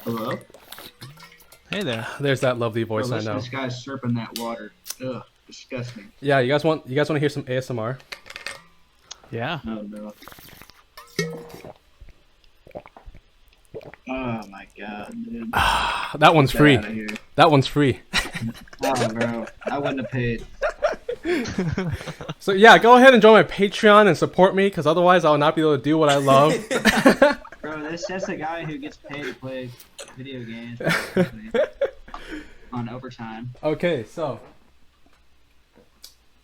Hello? Hey there. There's that lovely voice. Bro, I know. This guy's slurping that water. Ugh, disgusting. Yeah, you guys want to hear some ASMR? Yeah. Oh no. Oh my god, dude. That one's Get free. outta here. That one's free. Oh, bro, I wouldn't have paid. So yeah, go ahead and join my Patreon and support me, because otherwise I will not be able to do what I love. Bro, this is a guy who gets paid to play video games on overtime. Okay, so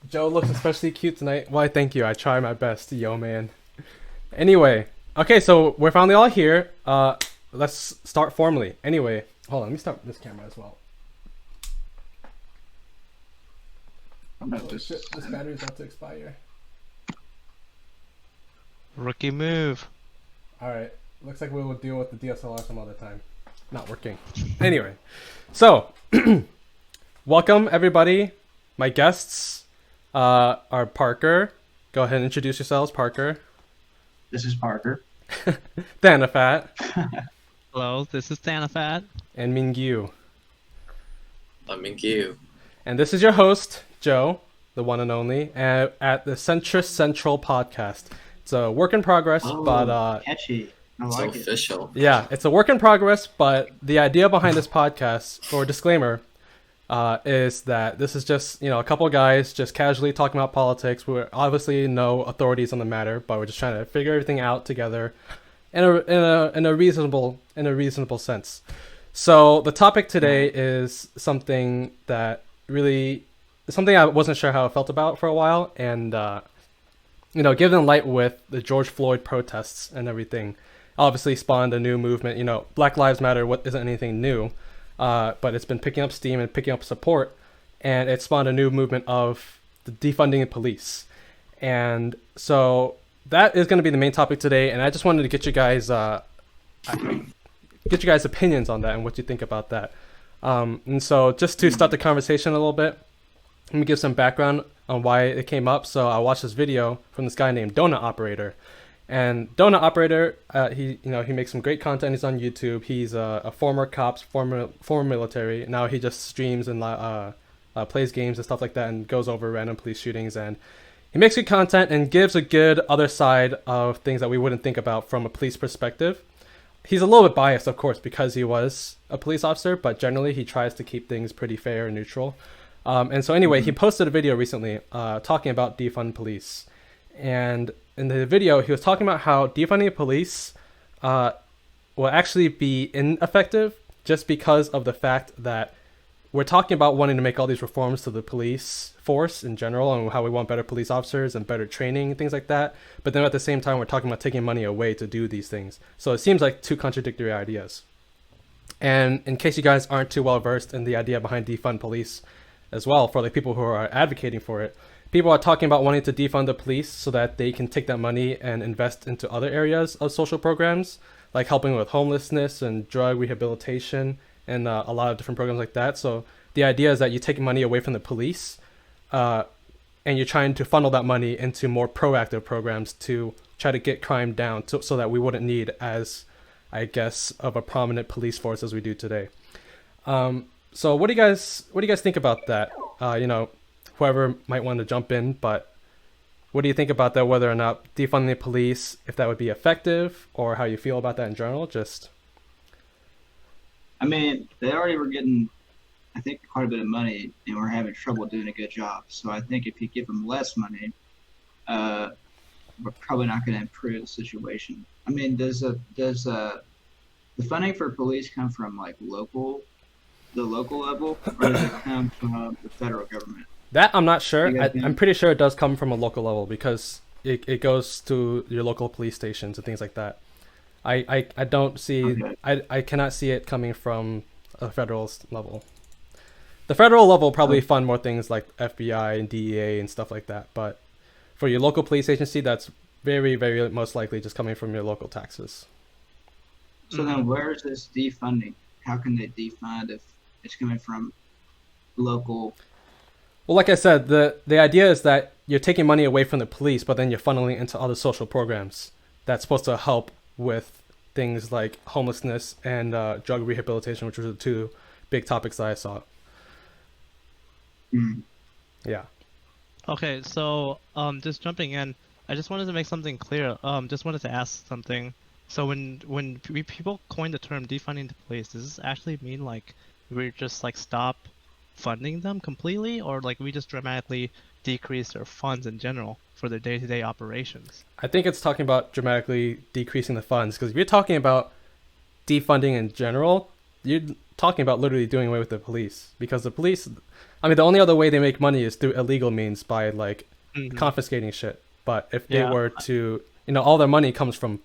Joe looks especially cute tonight. Why, thank you. I try my best, yo man. Anyway, okay, so we're finally all here. Let's start formally. Anyway, hold on, let me start this camera as well. Oh shit, this battery's about to expire. Rookie move. Alright, looks like we will deal with the DSLR some other time. Not working. Anyway, so welcome everybody. My guests are Parker. Go ahead and introduce yourselves, Parker. This is Parker. Thanafat. Hello, this is Thanafat. And Mingyu. I'm Mingyu. And this is your host, Joe, the one and only, at the Centrist Central Podcast. It's a work in progress, but catchy. I It's like it. official. yeah, it's a work in progress, but the idea behind this podcast, or disclaimer, is that this is just, a couple of guys just casually talking about politics. We're obviously no authorities on the matter, but we're just trying to figure everything out together in a reasonable sense. So the topic today is something I wasn't sure how I felt about for a while, and given light with the George Floyd protests and everything, obviously spawned a new movement. Black Lives Matter isn't anything new, but it's been picking up steam and picking up support, and it spawned a new movement of the defunding the police. And so that is going to be the main topic today, and I just wanted to get you guys opinions on that and what you think about that. And so just to start the conversation a little bit, let me give some background on why it came up. So I watched this video from this guy named Donut Operator. And Donut Operator, he makes some great content. He's on YouTube. He's a former cop, former military. Now he just streams and plays games and stuff like that, and goes over random police shootings. And he makes good content and gives a good other side of things that we wouldn't think about from a police perspective. He's a little bit biased, of course, because he was a police officer, but generally he tries to keep things pretty fair and neutral. And so anyway, he posted a video recently talking about defund police. And in the video, he was talking about how defunding police will actually be ineffective just because of the fact that we're talking about wanting to make all these reforms to the police force in general, and how we want better police officers and better training and things like that. But then at the same time, we're talking about taking money away to do these things. So it seems like two contradictory ideas. And in case you guys aren't too well versed in the idea behind defund police as well, for the people who are advocating for it, people are talking about wanting to defund the police so that they can take that money and invest into other areas of social programs, like helping with homelessness and drug rehabilitation and a lot of different programs like that. So the idea is that you take money away from the police and you're trying to funnel that money into more proactive programs to try to get crime down so that we wouldn't need as, I guess, of a prominent police force as we do today. So what do you guys think about that? Whoever might want to jump in, but what do you think about that, whether or not defunding the police, if that would be effective, or how you feel about that in general? I mean, they already were getting, I think, quite a bit of money, and were having trouble doing a good job. So I think if you give them less money, we're probably not going to improve the situation. I mean, does the funding for police come from like the local level, or does it come from the federal government? That I'm not sure. Yeah, I'm pretty sure it does come from a local level, because it goes to your local police stations and things like that. I don't see, Okay. I cannot see it coming from a federal level. The federal level will probably fund more things like FBI and DEA and stuff like that, but for your local police agency, that's very, very most likely just coming from your local taxes. So then where is this defunding? How can they defund if it's coming from local? Well, like I said, the idea is that you're taking money away from the police, but then you're funneling into other social programs that's supposed to help with things like homelessness and drug rehabilitation, which were the two big topics that I saw. Mm. Yeah. Okay, so just jumping in, I just wanted to make something clear. Just wanted to ask something. So when people coin the term defunding the police, does this actually mean like we just like stop funding them completely, or like we just dramatically decrease their funds in general for their day-to-day operations? I think it's talking about dramatically decreasing the funds, because if you're talking about defunding in general, you're talking about literally doing away with the police, because the police, I mean, the only other way they make money is through illegal means by like confiscating shit. But if they were to, all their money comes from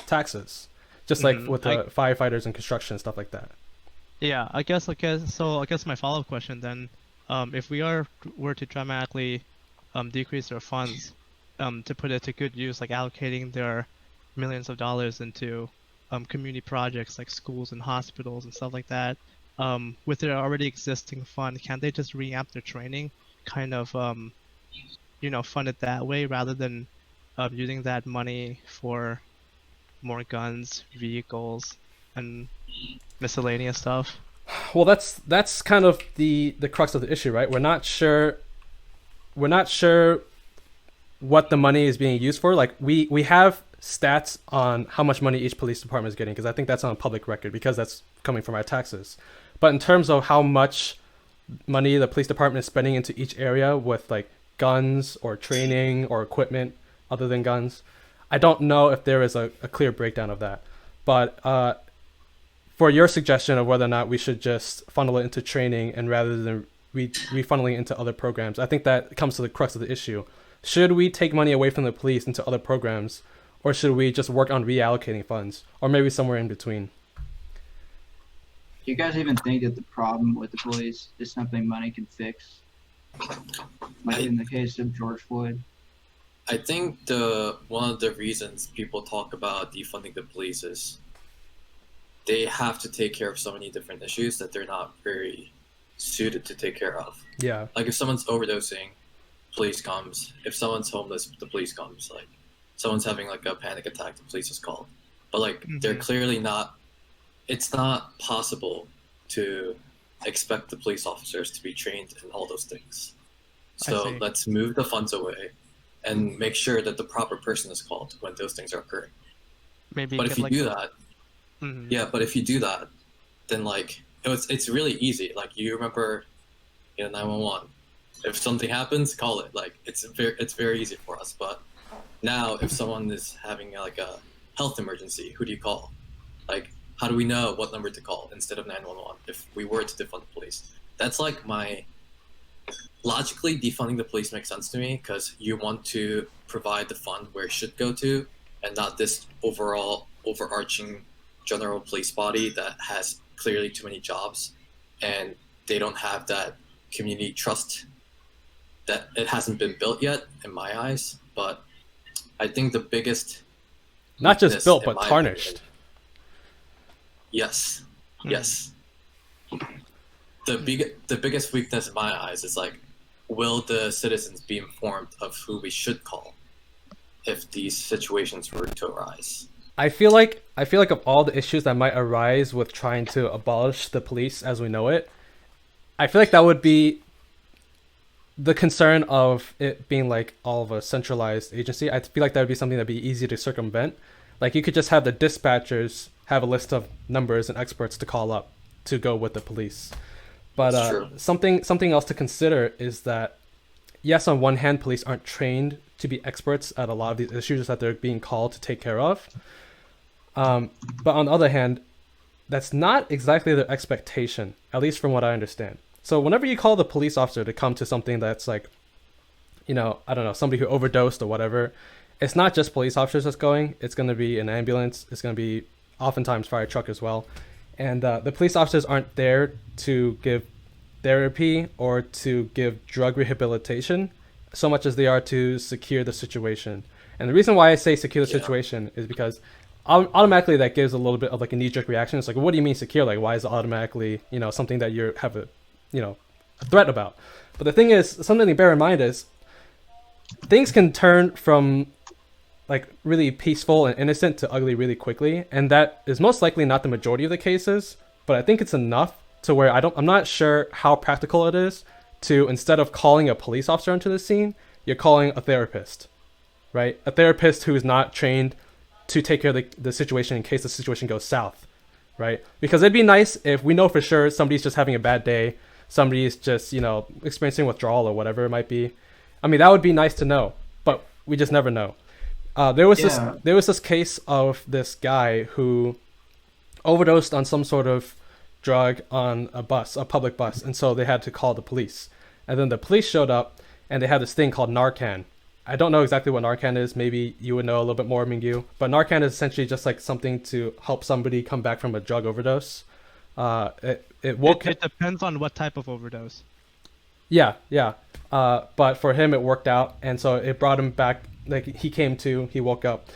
taxes, just like with the firefighters and construction and stuff like that. Yeah, I guess my follow-up question then, if we were to dramatically decrease their funds, to put it to good use, like allocating their millions of dollars into community projects like schools and hospitals and stuff like that, with their already existing fund, can't they just re-amp their training, kind of fund it that way rather than using that money for more guns, vehicles, and miscellaneous stuff? Well, that's kind of the crux of the issue, right? We're not sure what the money is being used for. Like we have stats on how much money each police department is getting, because I think that's on public record, because that's coming from our taxes. But in terms of how much money the police department is spending into each area with like guns or training or equipment other than guns, I don't know if there is a clear breakdown of that. But for your suggestion of whether or not we should just funnel it into training and rather than refunneling into other programs, I think that comes to the crux of the issue. Should we take money away from the police into other programs, or should we just work on reallocating funds, or maybe somewhere in between? Do you guys even think that the problem with the police is something money can fix? Like in the case of George Floyd? I think one of the reasons people talk about defunding the police is they have to take care of so many different issues that they're not very suited to take care of. Yeah. Like if someone's overdosing, police comes. If someone's homeless, the police comes. Like someone's having like a panic attack, the police is called. But like they're clearly not, it's not possible to expect the police officers to be trained in all those things. So let's move the funds away and make sure that the proper person is called when those things are occurring. Maybe. But if you do that, but if you do that, then like it's really easy. Like you remember, 911. If something happens, call it. Like it's very easy for us. But now, if someone is having like a health emergency, who do you call? Like, how do we know what number to call instead of 911 if we were to defund the police? That's like logically defunding the police makes sense to me, because you want to provide the fund where it should go to, and not this overarching general police body that has clearly too many jobs, and they don't have that community trust, that it hasn't been built yet in my eyes. But I think the biggest not just built but tarnished. Yes. The biggest weakness in my eyes is like, will the citizens be informed of who we should call if these situations were to arise? I feel like of all the issues that might arise with trying to abolish the police as we know it, I feel like that would be the concern of it being like all of a centralized agency. I feel like that would be something that'd be easy to circumvent. Like you could just have the dispatchers have a list of numbers and experts to call up to go with the police. But something else to consider is that, yes, on one hand, police aren't trained to be experts at a lot of these issues that they're being called to take care of. But on the other hand, that's not exactly their expectation, at least from what I understand. So whenever you call the police officer to come to something that's like, I don't know, somebody who overdosed or whatever, it's not just police officers that's going. It's going to be an ambulance. It's going to be oftentimes fire truck as well. And the police officers aren't there to give therapy or to give drug rehabilitation so much as they are to secure the situation. And the reason why I say secure the situation is because automatically that gives a little bit of like a knee-jerk reaction. It's like, what do you mean secure? Like, why is it automatically, something that you have a threat about? But the thing is, something to bear in mind is things can turn from like really peaceful and innocent to ugly really quickly, and that is most likely not the majority of the cases, but I think it's enough to where I'm not sure how practical it is to, instead of calling a police officer onto the scene, you're calling a therapist, right? A therapist who is not trained to take care of the situation in case the situation goes south, right? Because it'd be nice if we know for sure somebody's just having a bad day, somebody's just, you know, experiencing withdrawal or whatever it might be. I mean, that would be nice to know, but we just never know. There was this case of this guy who overdosed on some sort of drug on a public bus, and so they had to call the police. And then the police showed up, and they had this thing called Narcan. I don't know exactly what Narcan is. Maybe you would know a little bit more, Mingyu. But Narcan is essentially just like something to help somebody come back from a drug overdose. It depends on what type of overdose. Yeah. But for him, it worked out, and so it brought him back. Like he came to, he woke up,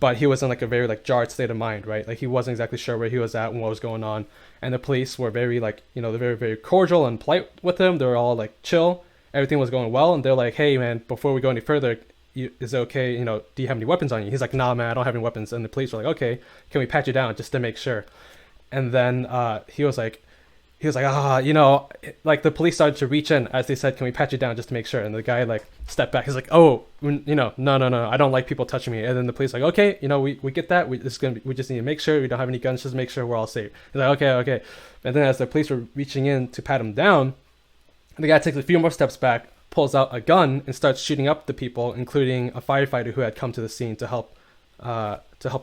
but he was in like a very like jarred state of mind, right? Like he wasn't exactly sure where he was at and what was going on. And the police were very like, you know, they're very, very cordial and polite with him. They were all like chill. Everything was going well. And they're like, hey man, before we go any further, is it okay? You know, do you have any weapons on you? He's like, nah, man, I don't have any weapons. And the police were like, okay, can we pat you down just to make sure? And then he was like, you know, like the police started to reach in as they said, can we pat you down just to make sure? And the guy like stepped back. He's like, oh, you know, no, I don't like people touching me. And then the police like, okay, you know, we get that. We just need to make sure we don't have any guns, just make sure we're all safe. He's like, okay. And then as the police were reaching in to pat him down, the guy takes a few more steps back, pulls out a gun, and starts shooting up the people, including a firefighter who had come to the scene to help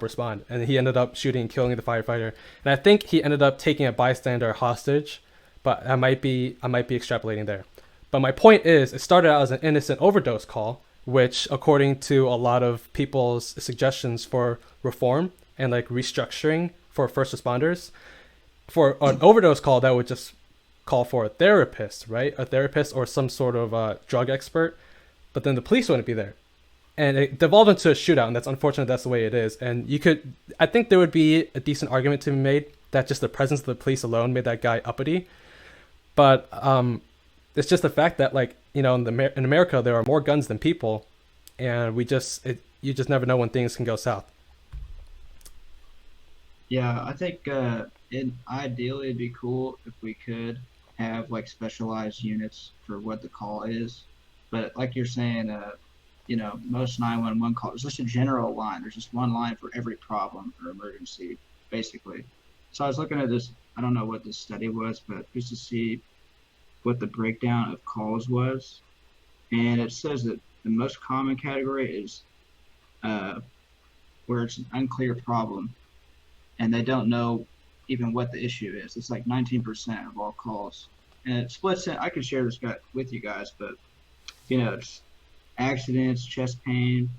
respond. And he ended up shooting and killing the firefighter. And I think he ended up taking a bystander hostage, but I might be extrapolating there. But my point is, it started out as an innocent overdose call, which according to a lot of people's suggestions for reform and like restructuring for first responders, for an overdose call that would just call for a therapist, right? A therapist or some sort of drug expert, but then the police wouldn't be there. And it devolved into a shootout, and that's unfortunate. That's the way it is. And I think there would be a decent argument to be made that just the presence of the police alone made that guy uppity. But it's just the fact that, like, you know, in America, there are more guns than people, and you just never know when things can go south. Yeah, I think ideally it'd be cool if we could have like specialized units for what the call is. But like you're saying, you know, most 911 calls, there's just a general line. There's just one line for every problem or emergency, basically. So I was looking at this, I don't know what this study was, but just to see what the breakdown of calls was. And it says that the most common category is where it's an unclear problem and they don't know even what the issue is. It's like 19% of all calls. And it splits in, I could share this with you guys, but, you know, it's accidents, chest pain,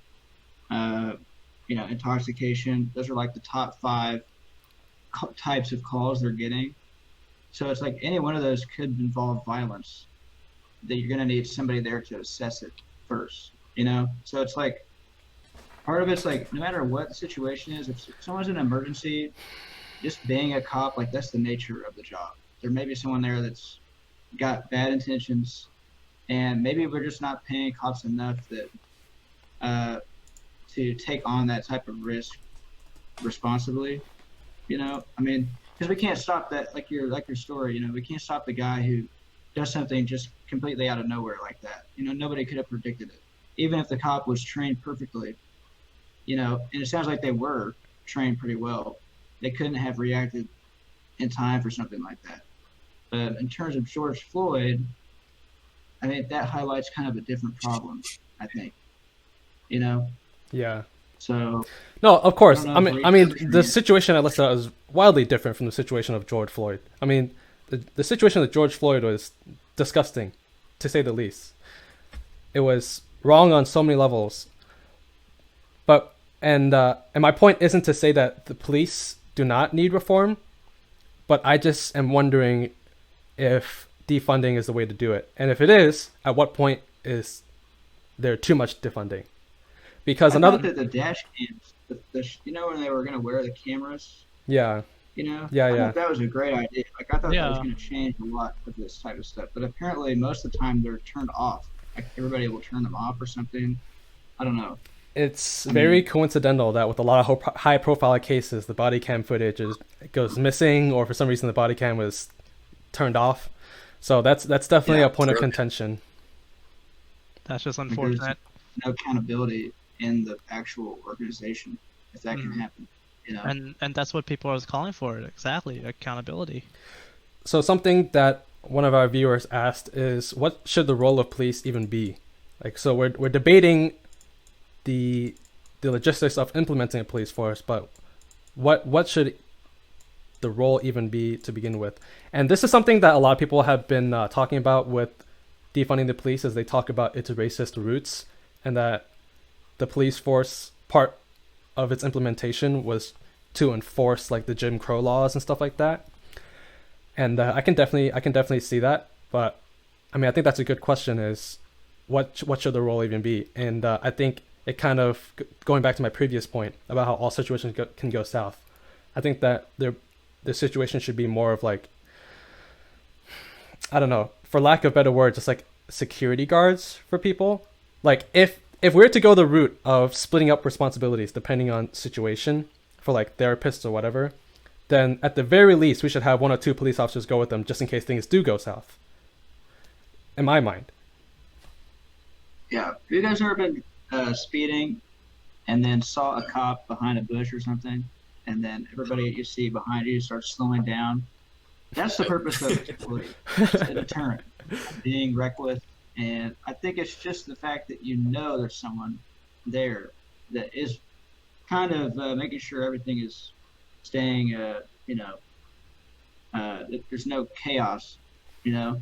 you know, intoxication. Those are like the top 5 types of calls they're getting. So it's like any one of those could involve violence that you're going to need somebody there to assess it first, you know? So it's like, part of it's like, no matter what the situation is, if someone's in an emergency, just being a cop, like that's the nature of the job. There may be someone there that's got bad intentions, and maybe we're just not paying cops enough that to take on that type of risk responsibly. You know, I mean, because we can't stop that, like your story. You know, we can't stop the guy who does something just completely out of nowhere like that. You know, nobody could have predicted it, even if the cop was trained perfectly. You know, and it sounds like they were trained pretty well. They couldn't have reacted in time for something like that. But in terms of George Floyd, I mean, that highlights kind of a different problem, I think. You know? Yeah. So. No, of course. I mean, the situation I listed out is wildly different from the situation of George Floyd. I mean, the situation with George Floyd was disgusting, to say the least. It was wrong on so many levels. But and my point isn't to say that the police do not need reform, but I just am wondering if defunding is the way to do it. And if it is, at what point is there too much defunding? Because I thought that the dash cams, you know, when they were going to wear the cameras? Yeah. You know? Yeah. I thought that was a great idea. Like, I thought that was Yeah. going to change a lot of this type of stuff. But apparently, most of the time, they're turned off. Like, everybody will turn them off or something. I don't know. it's very coincidental that with a lot of high-profile cases, the body cam footage goes missing, or for some reason the body cam was turned off. So that's definitely a point of contention. That's just unfortunate. No accountability in the actual organization if that can happen. And that's what people are calling for, exactly, accountability. So something that one of our viewers asked is, what should the role of police even be? Like, so we're debating the logistics of implementing a police force, but what should the role even be to begin with? And this is something that a lot of people have been talking about with defunding the police, as they talk about its racist roots, and that the police force, part of its implementation was to enforce like the Jim Crow laws and stuff like that. And I can definitely see that. But I mean, I think that's a good question, is what should the role even be? And I think it kind of, going back to my previous point about how all situations can go south, I think that the situation should be more of like, I don't know, for lack of better words, just like security guards for people. Like if we're to go the route of splitting up responsibilities depending on situation for like therapists or whatever, then at the very least we should have 1 or 2 police officers go with them just in case things do go south. In my mind. Yeah. Have you guys ever been speeding and then saw a cop behind a bush or something, and then everybody you see behind you starts slowing down? That's the purpose of security. It's a deterrent. Being reckless. And I think it's just the fact that there's someone there that is kind of making sure everything is staying, there's no chaos, Yeah.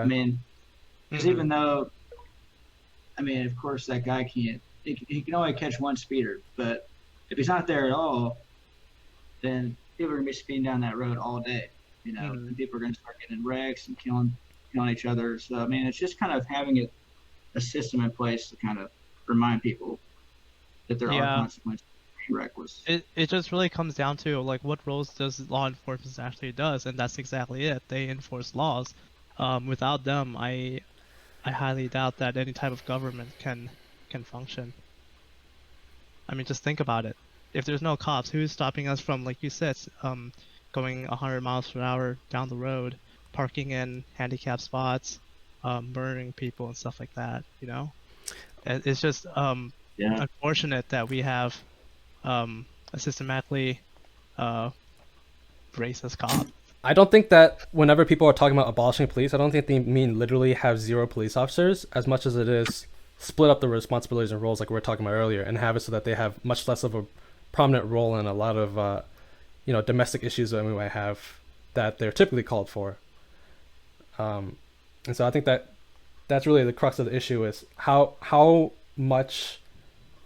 I mean, because even though, of course, that guy he can only catch one speeder, but if he's not there at all, then people are going to be speeding down that road all day, and people are going to start getting in wrecks and killing each other. So, it's just kind of having a system in place to kind of remind people that there are consequences for being reckless. It just really comes down to like what roles does law enforcement actually does, and that's exactly it. They enforce laws. Without them, I highly doubt that any type of government can function. Just think about it. If there's no cops, who's stopping us from, like you said, going 100 miles per hour down the road, parking in handicapped spots, murdering people and stuff like that? It's just unfortunate that we have a systematically racist cop. I don't think that whenever people are talking about abolishing police, I don't think they mean literally have 0 police officers, as much as it is split up the responsibilities and roles like we were talking about earlier, and have it so that they have much less of a prominent role in a lot of domestic issues that we might have that they're typically called for. And so I think that's really the crux of the issue, is how much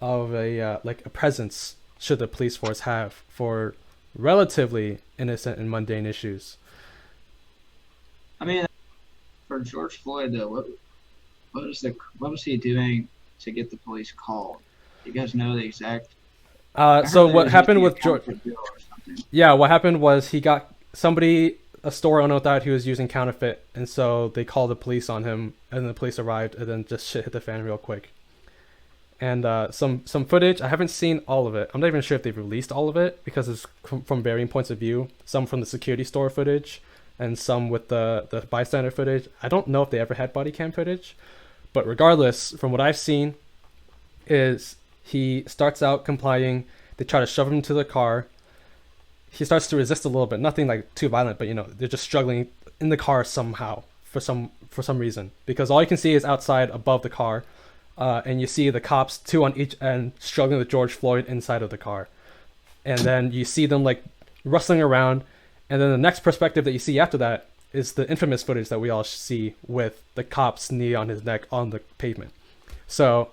of a presence should the police force have for relatively innocent and mundane issues. For George Floyd though, what was he doing to get the police called? You guys know the exact? So what happened with George? Yeah, what happened was he got a store owner thought he was using counterfeit, and so they called the police on him, and the police arrived, and then just shit hit the fan real quick. And some footage, I haven't seen all of it. I'm not even sure if they've released all of it, because it's from varying points of view. Some from the security store footage, and some with the bystander footage. I don't know if they ever had body cam footage, but regardless, from what I've seen, is he starts out complying. They try to shove him into the car. He starts to resist a little bit, nothing like too violent, but they're just struggling in the car somehow for some reason, because all you can see is outside above the car. And you see the cops, 2 on each end, struggling with George Floyd inside of the car. And then you see them like rustling around. And then the next perspective that you see after that is the infamous footage that we all see with the cop's knee on his neck on the pavement. So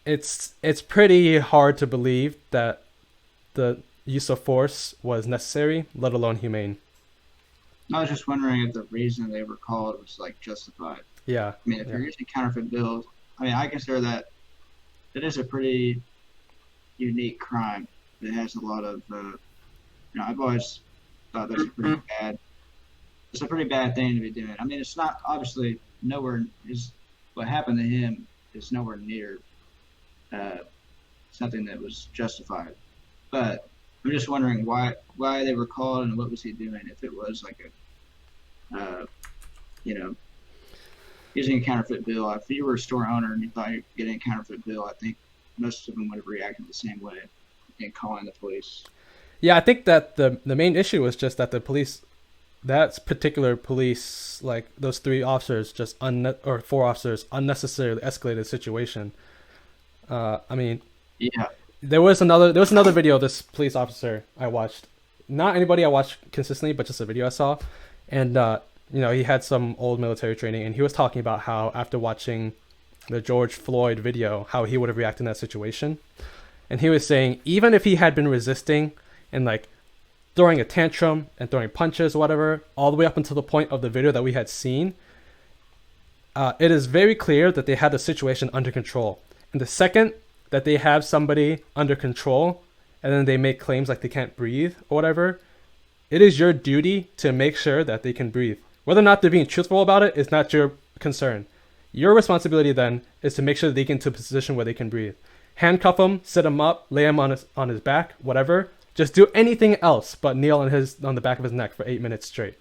it's pretty hard to believe that the use of force was necessary, let alone humane. I was just wondering if the reason they were called was like justified. Yeah. If you're using counterfeit bills, I consider that is a pretty unique crime. It has a lot of, I've always thought that's a pretty bad thing to be doing. It's not, obviously, what happened to him is nowhere near something that was justified. But I'm just wondering why they were called and what was he doing. If it was like using a counterfeit bill. If you were a store owner and you thought you were getting a counterfeit bill, I think most of them would have reacted the same way in calling the police. Yeah, I think that the main issue was just that the police, that particular police, like those 3 officers, or 4 officers, unnecessarily escalated the situation. I mean, yeah, there was another video of this police officer I watched. Not anybody I watched consistently, but just a video I saw, and he had some old military training, and he was talking about how after watching the George Floyd video, how he would have reacted in that situation. And he was saying even if he had been resisting and like throwing a tantrum and throwing punches or whatever, all the way up until the point of the video that we had seen, it is very clear that they had the situation under control. And the second that they have somebody under control and then they make claims like they can't breathe or whatever, it is your duty to make sure that they can breathe. Whether or not they're being truthful about it is not your concern. Your responsibility then is to make sure that they get into a position where they can breathe. Handcuff him, sit him up, lay him on his back, whatever. Just do anything else but kneel on the back of his neck for 8 minutes straight.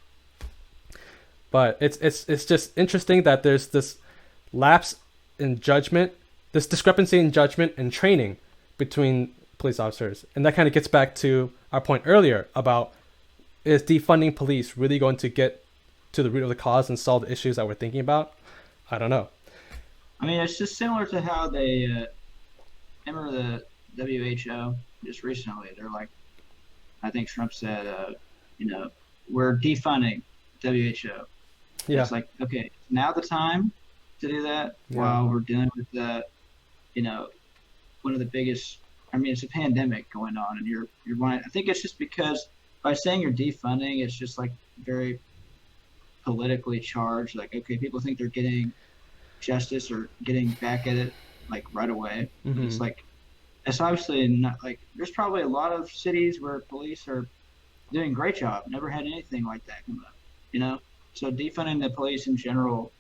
But it's just interesting that there's this lapse in judgment, this discrepancy in judgment and training between police officers. And that kind of gets back to our point earlier about, is defunding police really going to get to the root of the cause and solve the issues that we're thinking about? I don't know. I mean, it's just similar to how they remember the WHO just recently. They're like, I think Trump said, we're defunding WHO. Yeah. It's like, okay, now the time to do that while we're dealing with one of the biggest. I mean, it's a pandemic going on, and you're wanting. I think it's just because by saying you're defunding, it's just like very politically charged. Like, okay, people think they're getting justice or getting back at it like right away. Mm-hmm. It's like, it's obviously not like, there's probably a lot of cities where police are doing a great job. Never had anything like that come up, So defunding the police in general,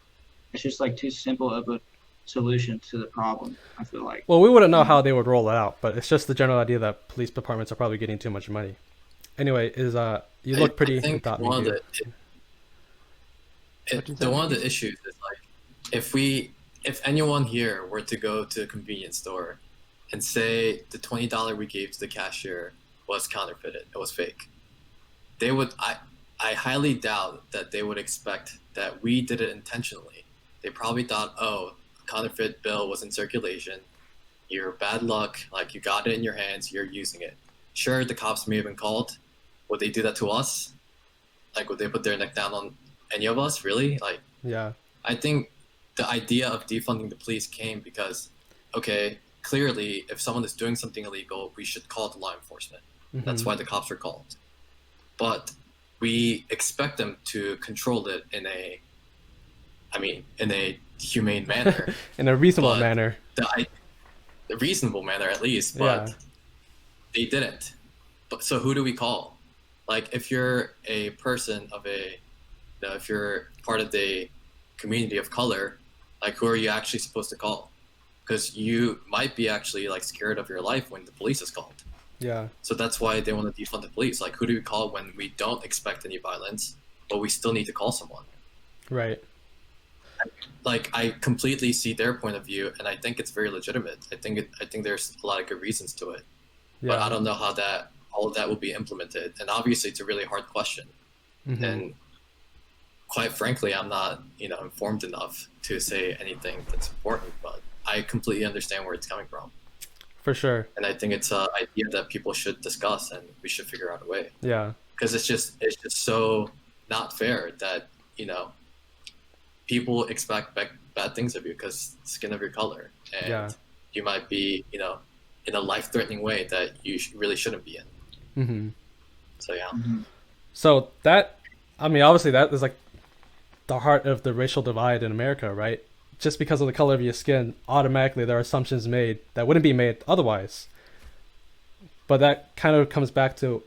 it's just like too simple of a solution to the problem, I feel like. Well, we wouldn't know how they would roll it out, but it's just the general idea that police departments are probably getting too much money. Anyway, you look pretty. I think one of the issues is like, if anyone here were to go to a convenience store and say the $20 we gave to the cashier was counterfeited, it was fake, they would. I highly doubt that they would expect that we did it intentionally. They probably thought, oh, counterfeit bill was in circulation. You're bad luck. Like, you got it in your hands. You're using it. Sure, the cops may have been called. Would they do that to us? Like, would they put their neck down on any of us? Really? Like, yeah. I think the idea of defunding the police came because, okay, clearly, if someone is doing something illegal, we should call the law enforcement. Mm-hmm. That's why the cops are called. But we expect them to control it in a humane manner. In a reasonable manner. The reasonable manner, at least, but they didn't. But so who do we call? Like, if you're a person if you're part of the community of color, like, who are you actually supposed to call? Because you might be actually like scared of your life when the police is called. Yeah. So that's why they want to defund the police. Like, who do we call when we don't expect any violence, but we still need to call someone? Right. Like, I completely see their point of view, and I think it's very legitimate. I think there's a lot of good reasons to it, but I don't know how all of that will be implemented. And obviously, it's a really hard question. Mm-hmm. And quite frankly, I'm not informed enough to say anything that's important. But I completely understand where it's coming from. For sure. And I think it's an idea that people should discuss, and we should figure out a way. Yeah. Because it's just so not fair that people expect bad things of you because skin of your color, and you might be in a life-threatening way that you really shouldn't be in. Mm-hmm. So yeah. Mm-hmm. So obviously that is like the heart of the racial divide in America, right? Just because of the color of your skin, automatically there are assumptions made that wouldn't be made otherwise. But that kind of comes back to,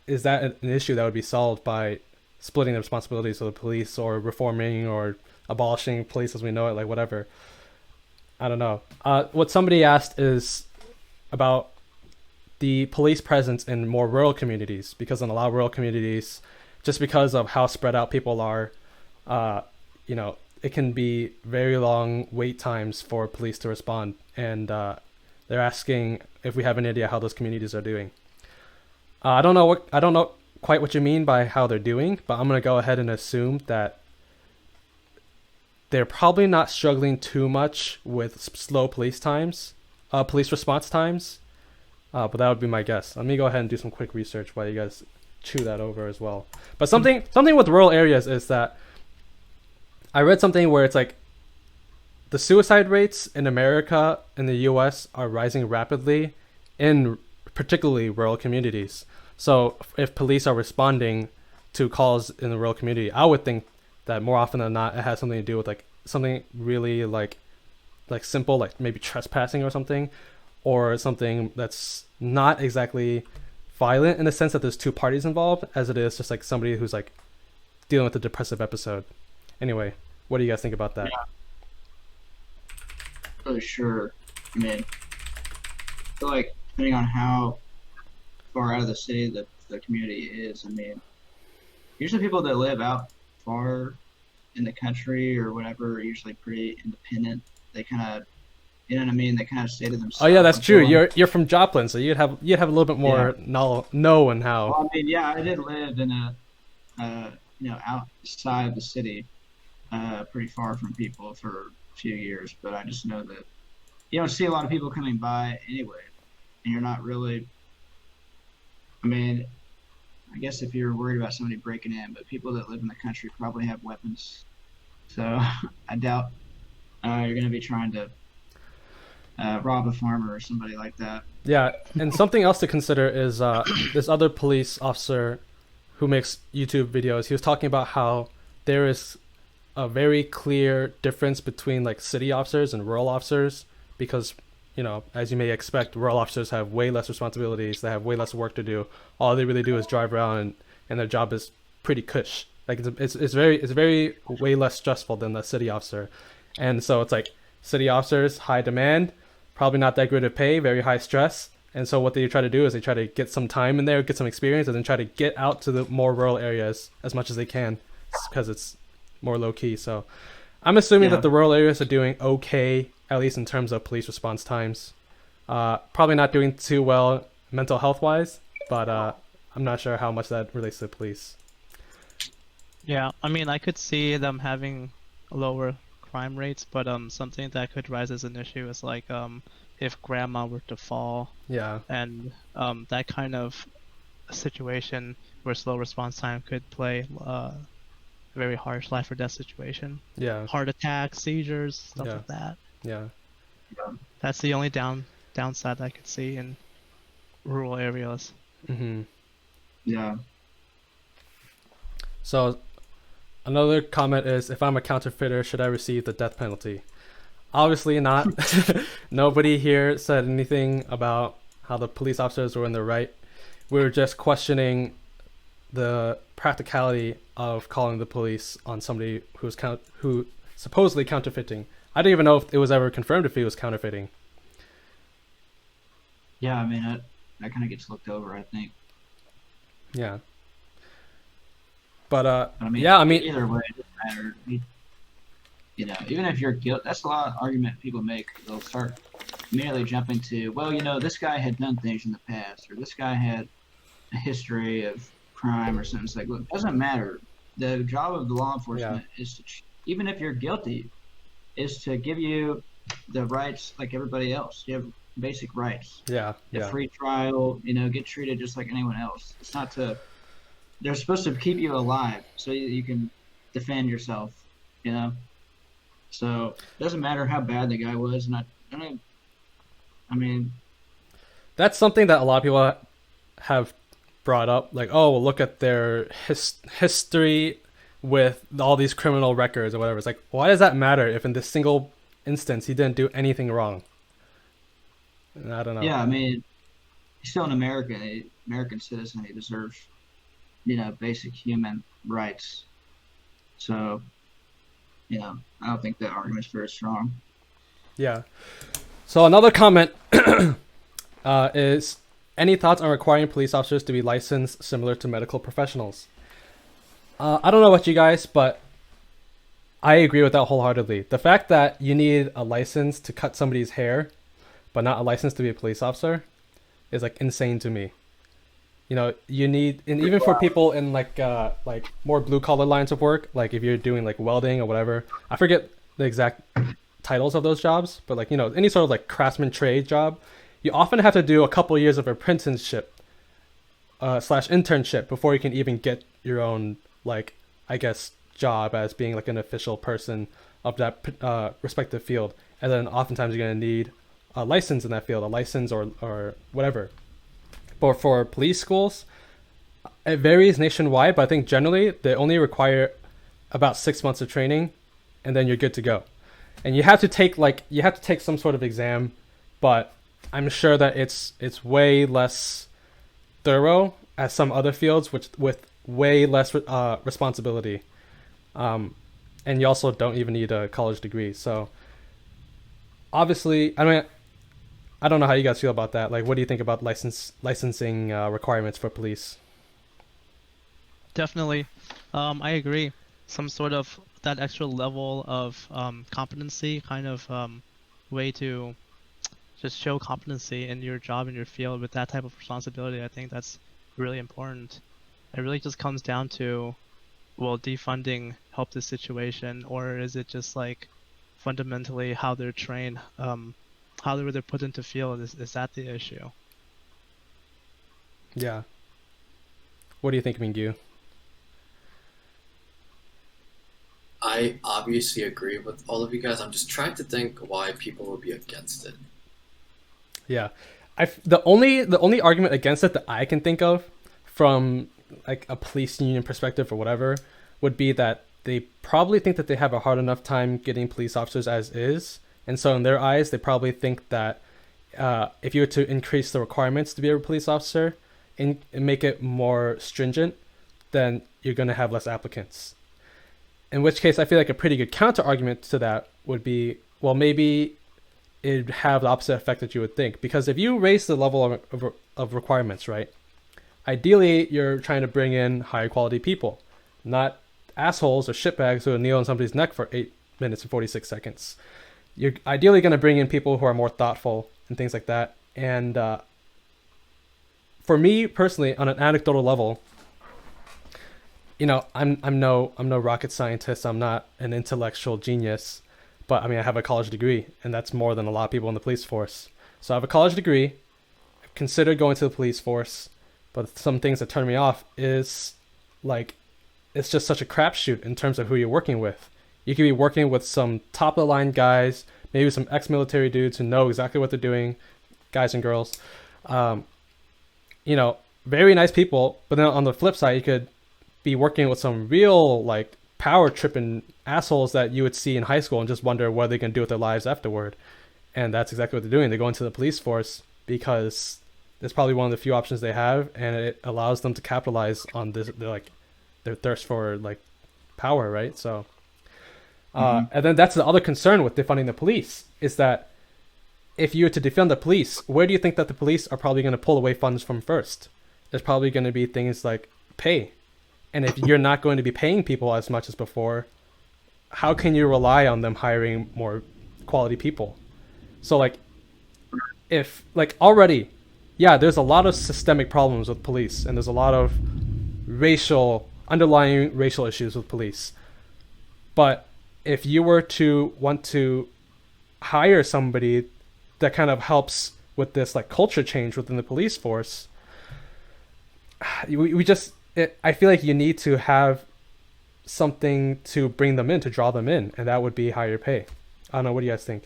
is that an issue that would be solved by splitting the responsibilities of the police, or reforming, or abolishing police as we know it, like whatever? I don't know. What somebody asked is, about the police presence in more rural communities, because in a lot of rural communities, just because of how spread out people are, it can be very long wait times for police to respond, and they're asking if we have any idea how those communities are doing. I don't know quite what you mean by how they're doing, but I'm gonna go ahead and assume that they're probably not struggling too much with slow police response times. But that would be my guess. Let me go ahead and do some quick research while you guys chew that over as well. But something with rural areas is that I read something where it's like the suicide rates in America and the US are rising rapidly in particularly rural communities. So if police are responding to calls in the rural community, I would think that more often than not it has something to do with like something really like simple, like maybe trespassing or something, or something that's not exactly violent in the sense that there's two parties involved, as it is just like somebody who's like dealing with a depressive episode. Anyway, what do you guys think about that? Yeah. Really sure. I mean, I feel like depending on how far out of the city the community is, I mean, usually people that live out far in the country or whatever are usually pretty independent. They kind of, you know what I mean? They kind of stay to themselves. Oh yeah, that's true. You're from Joplin, so you'd have a little bit more know and how. Well, I mean, yeah, I did live in a outside the city, pretty far from people for a few years, but I just know that you don't see a lot of people coming by anyway, and you're not really. I mean, I guess if you're worried about somebody breaking in, but people that live in the country probably have weapons, so I doubt you're going to be trying to rob a farmer or somebody like that. Yeah, and something else to consider is this other police officer who makes YouTube videos. He was talking about how there is a very clear difference between like city officers and rural officers, because as you may expect, rural officers have way less responsibilities. They have way less work to do. All they really do is drive around, and their job is pretty cush. Like it's very way less stressful than the city officer. And so it's like city officers, high demand, probably not that great of pay, very high stress. And so what they try to do is they try to get some time in there, get some experience, and then try to get out to the more rural areas as much as they can, because it's more low key. So I'm assuming that the rural areas are doing okay, at least in terms of police response times. Probably not doing too well mental health wise, but I'm not sure how much that relates to the police. Yeah, I mean, I could see them having lower crime rates, but something that could rise as an issue is like if grandma were to fall, and that kind of situation where slow response time could play a very harsh life or death situation. Heart attacks, seizures, stuff like that. That's the only downside I could see in rural areas. So another comment is, if I'm a counterfeiter, should I receive the death penalty? Obviously not. Nobody here said anything about how the police officers were in the right. We were just questioning the practicality of calling the police on somebody who supposedly counterfeiting. I don't even know if it was ever confirmed if he was counterfeiting. Yeah, I mean, that kind of gets looked over, I think. Yeah. But I mean, either way, it doesn't matter. Even if you're guilty, that's a lot of argument people make. They'll start immediately jumping to, well, this guy had done things in the past, or this guy had a history of crime or something. It's like, look, it doesn't matter. The job of the law enforcement is to, even if you're guilty, is to give you the rights like everybody else. You have basic rights. The free trial, get treated just like anyone else. It's not to. They're supposed to keep you alive so you can defend yourself. So it doesn't matter how bad the guy was. I mean, that's something that a lot of people have brought up. Like, oh, well, look at their history with all these criminal records or whatever. It's like, why does that matter if in this single instance he didn't do anything wrong? I don't know. Yeah, I mean, he's still an American citizen. He deserves, basic human rights. So, I don't think that argument's very strong. Yeah. So another comment is any thoughts on requiring police officers to be licensed similar to medical professionals? I don't know about you guys, but I agree with that wholeheartedly. The fact that you need a license to cut somebody's hair, but not a license to be a police officer, is like insane to me. You know, you need, and even for people in like more blue collar lines of work, like if you're doing like welding or whatever, I forget the exact titles of those jobs, but like, you know, any sort of like craftsman trade job, you often have to do a couple years of apprenticeship slash internship before you can even get your own, like, I guess, job as being like an official person of that respective field. And then oftentimes you're going to need a license in that field, a license or whatever. But for police schools, it varies nationwide, but I think generally they only require about 6 months of training, and then you're good to go. And you have to take some sort of exam, but I'm sure that it's way less thorough as some other fields, with way less responsibility. And you also don't even need a college degree. So obviously, I don't know how you guys feel about that. Like, what do you think about licensing requirements for police? Definitely. I agree. Some sort of that extra level of competency, kind of way to just show competency in your job, in your field with that type of responsibility. I think that's really important. It really just comes down to, will defunding help this situation, or is it just like fundamentally how they're trained, how they're put into field? Is that the issue? Yeah. What do you think, Mingyu? I obviously agree with all of you guys. I'm just trying to think why people would be against it. Yeah, the only argument against it that I can think of, from like a police union perspective or whatever, would be that they probably think that they have a hard enough time getting police officers as is, and so in their eyes, they probably think that if you were to increase the requirements to be a police officer and make it more stringent, then you're going to have less applicants. In which case, I feel like a pretty good counter argument to that would be, well, maybe it'd have the opposite effect that you would think. Because if you raise the level of requirements, right, ideally you're trying to bring in higher quality people, not assholes or shitbags who will kneel on somebody's neck for 8 minutes and 46 seconds. You're ideally going to bring in people who are more thoughtful and things like that. And for me personally, on an anecdotal level, you know, I'm no rocket scientist. I'm not an intellectual genius, but I mean, I have a college degree, and that's more than a lot of people in the police force. So I have a college degree. I've considered going to the police force, but some things that turn me off is like, it's just such a crapshoot in terms of who you're working with. You could be working with some top of the line guys, maybe some ex-military dudes who know exactly what they're doing, guys and girls. You know, very nice people, but then on the flip side, you could be working with some real like power tripping assholes that you would see in high school and just wonder what they can do with their lives afterward. And that's exactly what they're doing. They go into the police force because it's probably one of the few options they have, and it allows them to capitalize on this, their thirst for like power, right? So and then that's the other concern with defunding the police, is that if you were to defund the police, where do you think that the police are probably going to pull away funds from first? There's probably going to be things like pay. And if you're not going to be paying people as much as before, how can you rely on them hiring more quality people? So like, if like already, yeah, there's a lot of systemic problems with police, and there's a lot of underlying racial issues with police. But if you were to want to hire somebody that kind of helps with this like culture change within the police force, I feel like you need to have something to bring them in, to draw them in, and that would be higher pay. I don't know. What do you guys think?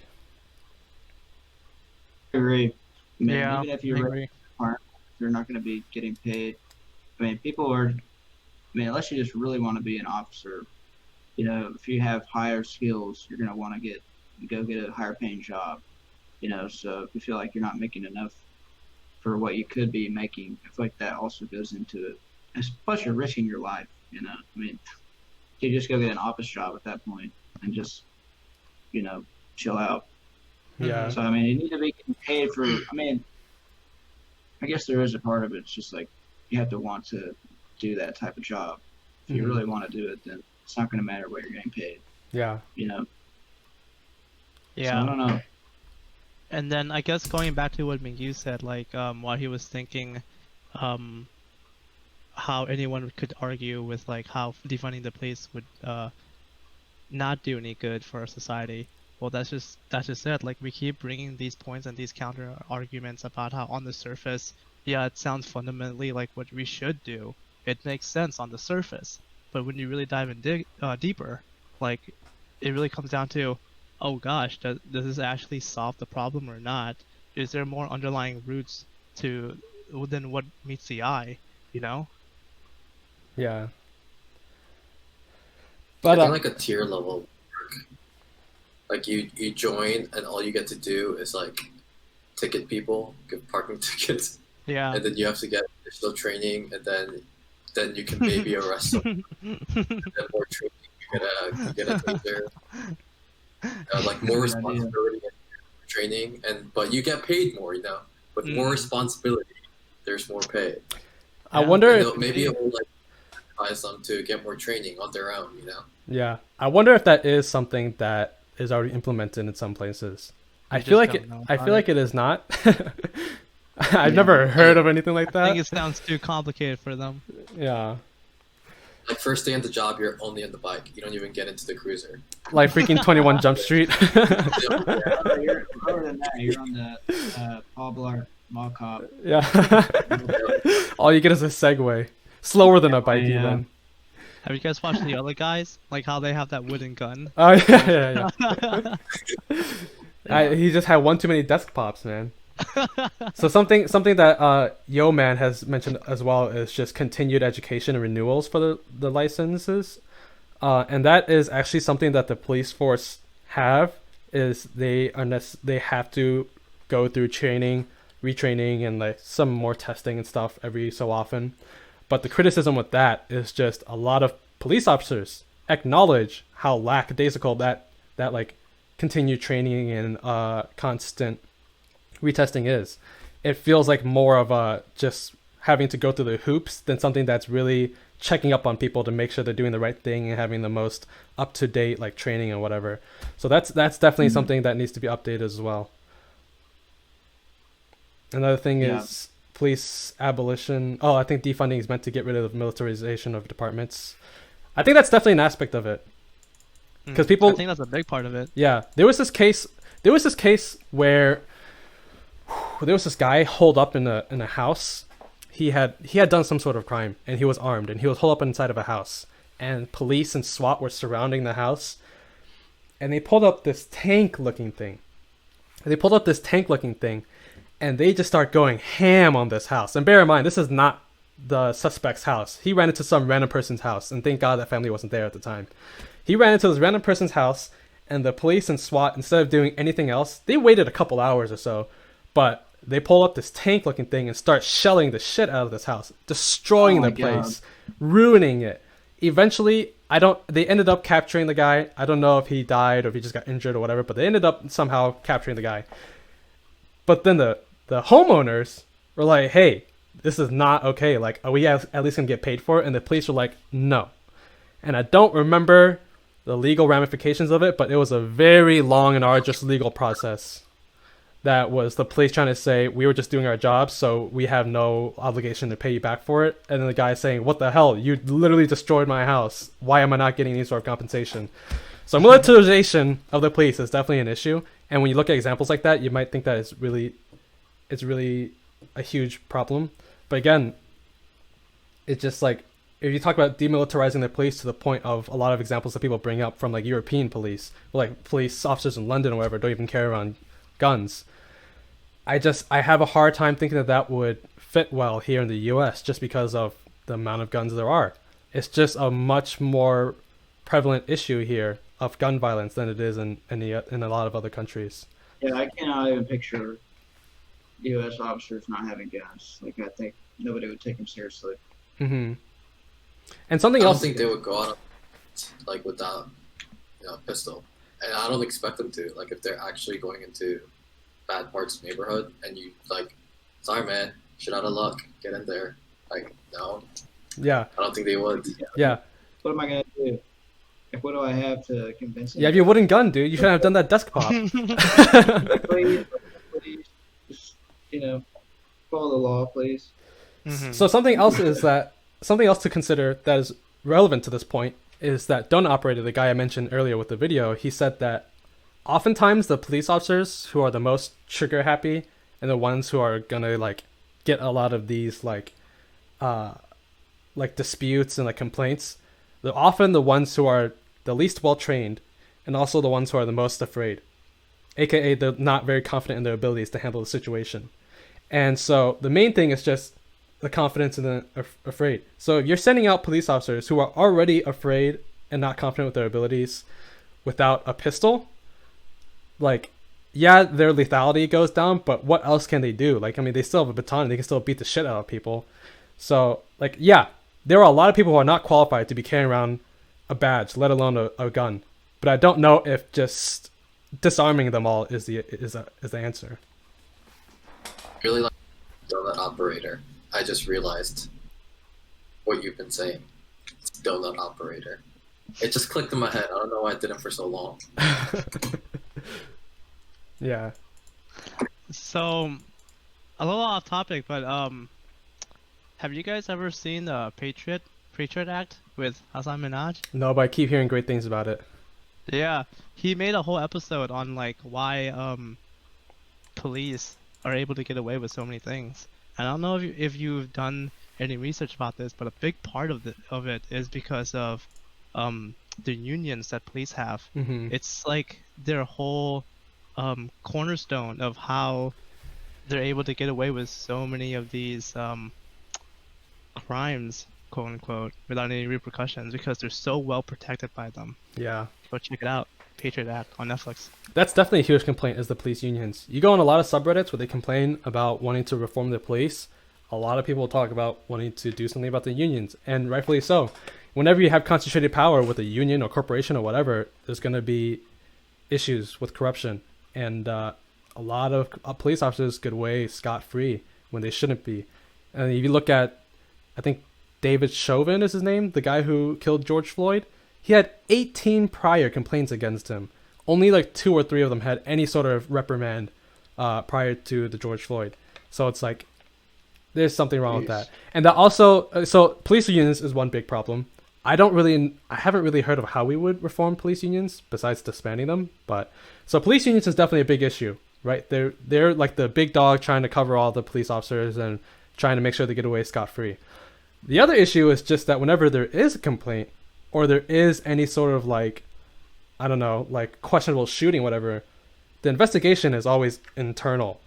I agree. I mean, Yeah, even if you're you're not going to be getting paid. I mean, unless you just really want to be an officer, you know, if you have higher skills, you're going to want to go get a higher paying job, you know. So if you feel like you're not making enough for what you could be making, I feel like that also goes into it. And plus, you're risking your life, you know. I mean, you just go get an office job at that point and just, you know, chill out. Yeah. So I mean, you need to be getting paid for. I mean, I guess there is a part of it. It's just like you have to want to do that type of job. If you really want to do it, then it's not going to matter what you're getting paid. Yeah. You know. Yeah. So I don't know. And then I guess going back to what Mingyu said, like while he was thinking, how anyone could argue with like how defunding the police would not do any good for our society. Well, that's just it. Like we keep bringing these points and these counter arguments about how on the surface, yeah, it sounds fundamentally like what we should do. It makes sense on the surface, but when you really dive in deeper, like it really comes down to, oh gosh, does this actually solve the problem or not? Is there more underlying roots to than what meets the eye? You know? Yeah. I But think like a tier level work. Like you join and all you get to do is like ticket people, give parking tickets, Yeah. and then you have to get additional training, and then you can maybe arrest someone. And then more training, you get a taser. Like more responsibility and training, but you get paid more. You know, with more responsibility, there's more pay. I wonder And if maybe it will like advise them to get more training on their own. You know. Yeah, I wonder if that is something that is already implemented in some places. I feel like it is not. I've never heard of anything like that. I think it sounds too complicated for them. Yeah. Like first day on the job, you're only on the bike. You don't even get into the cruiser. Like freaking 21 Jump Street. You're lower than that. You're on the Paul Blart Mall Cop. Yeah. All you get is a Segway. Slower than a bike even. Have you guys watched the other guys? Like how they have that wooden gun? Oh yeah. He just had one too many desk pops, man. So something that Yo Man has mentioned as well is just continued education and renewals for the licenses, and that is actually something that the police force have. Is they have to go through training, retraining, and like some more testing and stuff every so often. But the criticism with that is just a lot of police officers acknowledge how lackadaisical that like continued training and constant retesting is. It feels like more of a just having to go through the hoops than something that's really checking up on people to make sure they're doing the right thing and having the most up-to-date like training and whatever. So that's definitely something that needs to be updated as well. Another thing is police abolition. Oh, I think defunding is meant to get rid of the militarization of departments. I think that's definitely an aspect of it. Because people, I think that's a big part of it. Yeah, there was this case where there was this guy holed up in a house. He had done some sort of crime and he was armed and he was holed up inside of a house. And police and SWAT were surrounding the house. And they pulled up this tank-looking thing. And they just start going ham on this house. And bear in mind, this is not the suspect's house. He ran into some random person's house, and thank God that family wasn't there at the time. He ran into this random person's house, and the police and SWAT, instead of doing anything else, they waited a couple hours or so, but they pull up this tank-looking thing and start shelling the shit out of this house, destroying the place, ruining it. Eventually, they ended up capturing the guy. I don't know if he died or if he just got injured or whatever, but they ended up somehow capturing the guy. But then the homeowners were like, hey, this is not okay. Like, are we at least going to get paid for it? And the police were like, no. And I don't remember the legal ramifications of it, but it was a very long and arduous legal process. That was the police trying to say, we were just doing our job, so we have no obligation to pay you back for it. And then the guy saying, what the hell? You literally destroyed my house. Why am I not getting any sort of compensation? So militarization of the police is definitely an issue. And when you look at examples like that, you might think that it's really a huge problem. But again, it's just like, if you talk about demilitarizing the police to the point of a lot of examples that people bring up from like European police, like police officers in London or whatever, don't even carry around guns. I have a hard time thinking that would fit well here in the US just because of the amount of guns there are. It's just a much more prevalent issue here of gun violence than it is in a lot of other countries. Yeah, I cannot even picture U.S. officers not having guns. Like, I think nobody would take them seriously. Mm-hmm. And something else. I else. don't think they would go out like without a pistol, and I don't expect them to. Like, if they're actually going into bad parts of the neighborhood, and you like, sorry man, shit out of luck, get in there. Like, no, Yeah. I don't think they would. Yeah. What am I gonna do? Like, what do I have to convince him? You have your wooden gun, dude. You shouldn't have done that desk pop. Please, just, follow the law, please. So something else to consider that is relevant to this point is that Donut Operator, the guy I mentioned earlier with the video, he said that oftentimes the police officers who are the most trigger happy and the ones who are gonna like get a lot of these like disputes and like complaints, they're often the ones who are the least well trained and also the ones who are the most afraid, aka they're not very confident in their abilities to handle the situation. And so the main thing is just the confidence and the afraid. So if you're sending out police officers who are already afraid and not confident with their abilities without a pistol, like, yeah, their lethality goes down, but what else can they do? Like, I mean, they still have a baton and they can still beat the shit out of people. So, like, yeah, there are a lot of people who are not qualified to be carrying around a badge, let alone a gun. But I don't know if just disarming them all is the answer. Really like Donut Operator. I just realized what you've been saying. It's Donut Operator. It just clicked in my head. I don't know why I didn't for so long. Yeah. So, a little off topic, but have you guys ever seen the Patriot Act with Hassan Minhaj? No, but I keep hearing great things about it. Yeah, he made a whole episode on like why police are able to get away with so many things. And I don't know if you've done any research about this, but a big part of it is because of the unions that police have. Mm-hmm. It's like their whole cornerstone of how they're able to get away with so many of these crimes, quote unquote, without any repercussions because they're so well protected by them. Yeah. Go check it out. Patriot Act on Netflix. That's definitely a huge complaint is the police unions. You go on a lot of subreddits where they complain about wanting to reform the police. A lot of people talk about wanting to do something about the unions, and rightfully so. Whenever you have concentrated power with a union or corporation or whatever, there's going to be issues with corruption. And a lot of police officers get away scot-free when they shouldn't be. And if you look at, I think David Chauvin is his name, the guy who killed George Floyd, he had 18 prior complaints against him. Only like 2 or 3 of them had any sort of reprimand prior to the George Floyd. So it's like, there's something wrong with that. And that also, so police unions is one big problem. I haven't really heard of how we would reform police unions besides disbanding them. But so police unions is definitely a big issue, right? They're like the big dog trying to cover all the police officers and trying to make sure they get away scot-free. The other issue is just that whenever there is a complaint or there is any sort of like, I don't know, like questionable shooting, whatever, the investigation is always internal.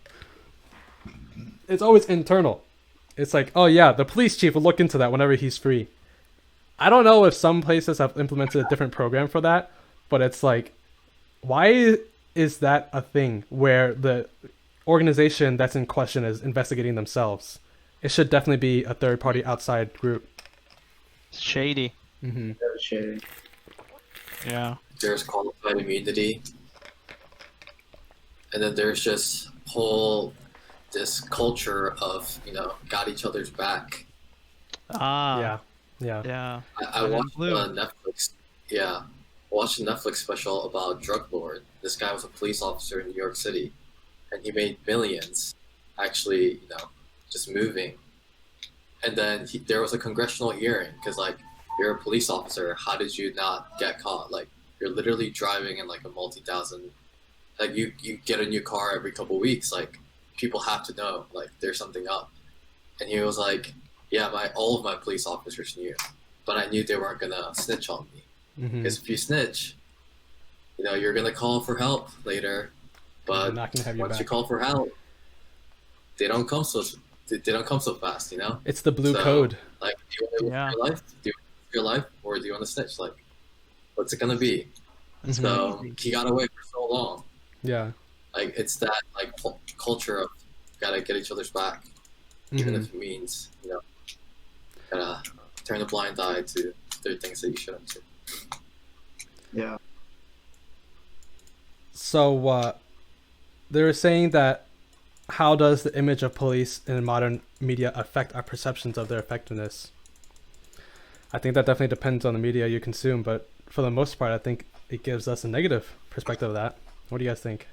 It's always internal. It's like, oh yeah, the police chief will look into that whenever he's free. I don't know if some places have implemented a different program for that, but it's like, why is that a thing where the organization that's in question is investigating themselves? It should definitely be a third-party outside group. Shady. Mm-hmm. Very shady. Yeah. There's qualified immunity. And then there's just this culture of, got each other's back. Ah. Yeah. I watched Netflix. Yeah. I watched a Netflix special about drug lord. This guy was a police officer in New York City. And he made millions actually, just moving. And then there was a congressional hearing because, like, you're a police officer. How did you not get caught? Like, you're literally driving in like a multi-thousand. Like, you get a new car every couple weeks. Like, people have to know, like, there's something up. And he was like, yeah, all of my police officers knew, but I knew they weren't gonna snitch on me. Because if you snitch, you're gonna call for help later. But once you call for help, they don't come so fast. It's the blue code. Like, do you want to live your life? Do you want to live your life, or do you want to snitch? Like, what's it gonna be? So he got away for so long. Yeah. Like, it's that like culture of gotta get each other's back, even if it means gotta turn a blind eye to other things that you shouldn't do. Yeah. So they were saying that how does the image of police in modern media affect our perceptions of their effectiveness? I think that definitely depends on the media you consume, but for the most part, I think it gives us a negative perspective of that. What do you guys think?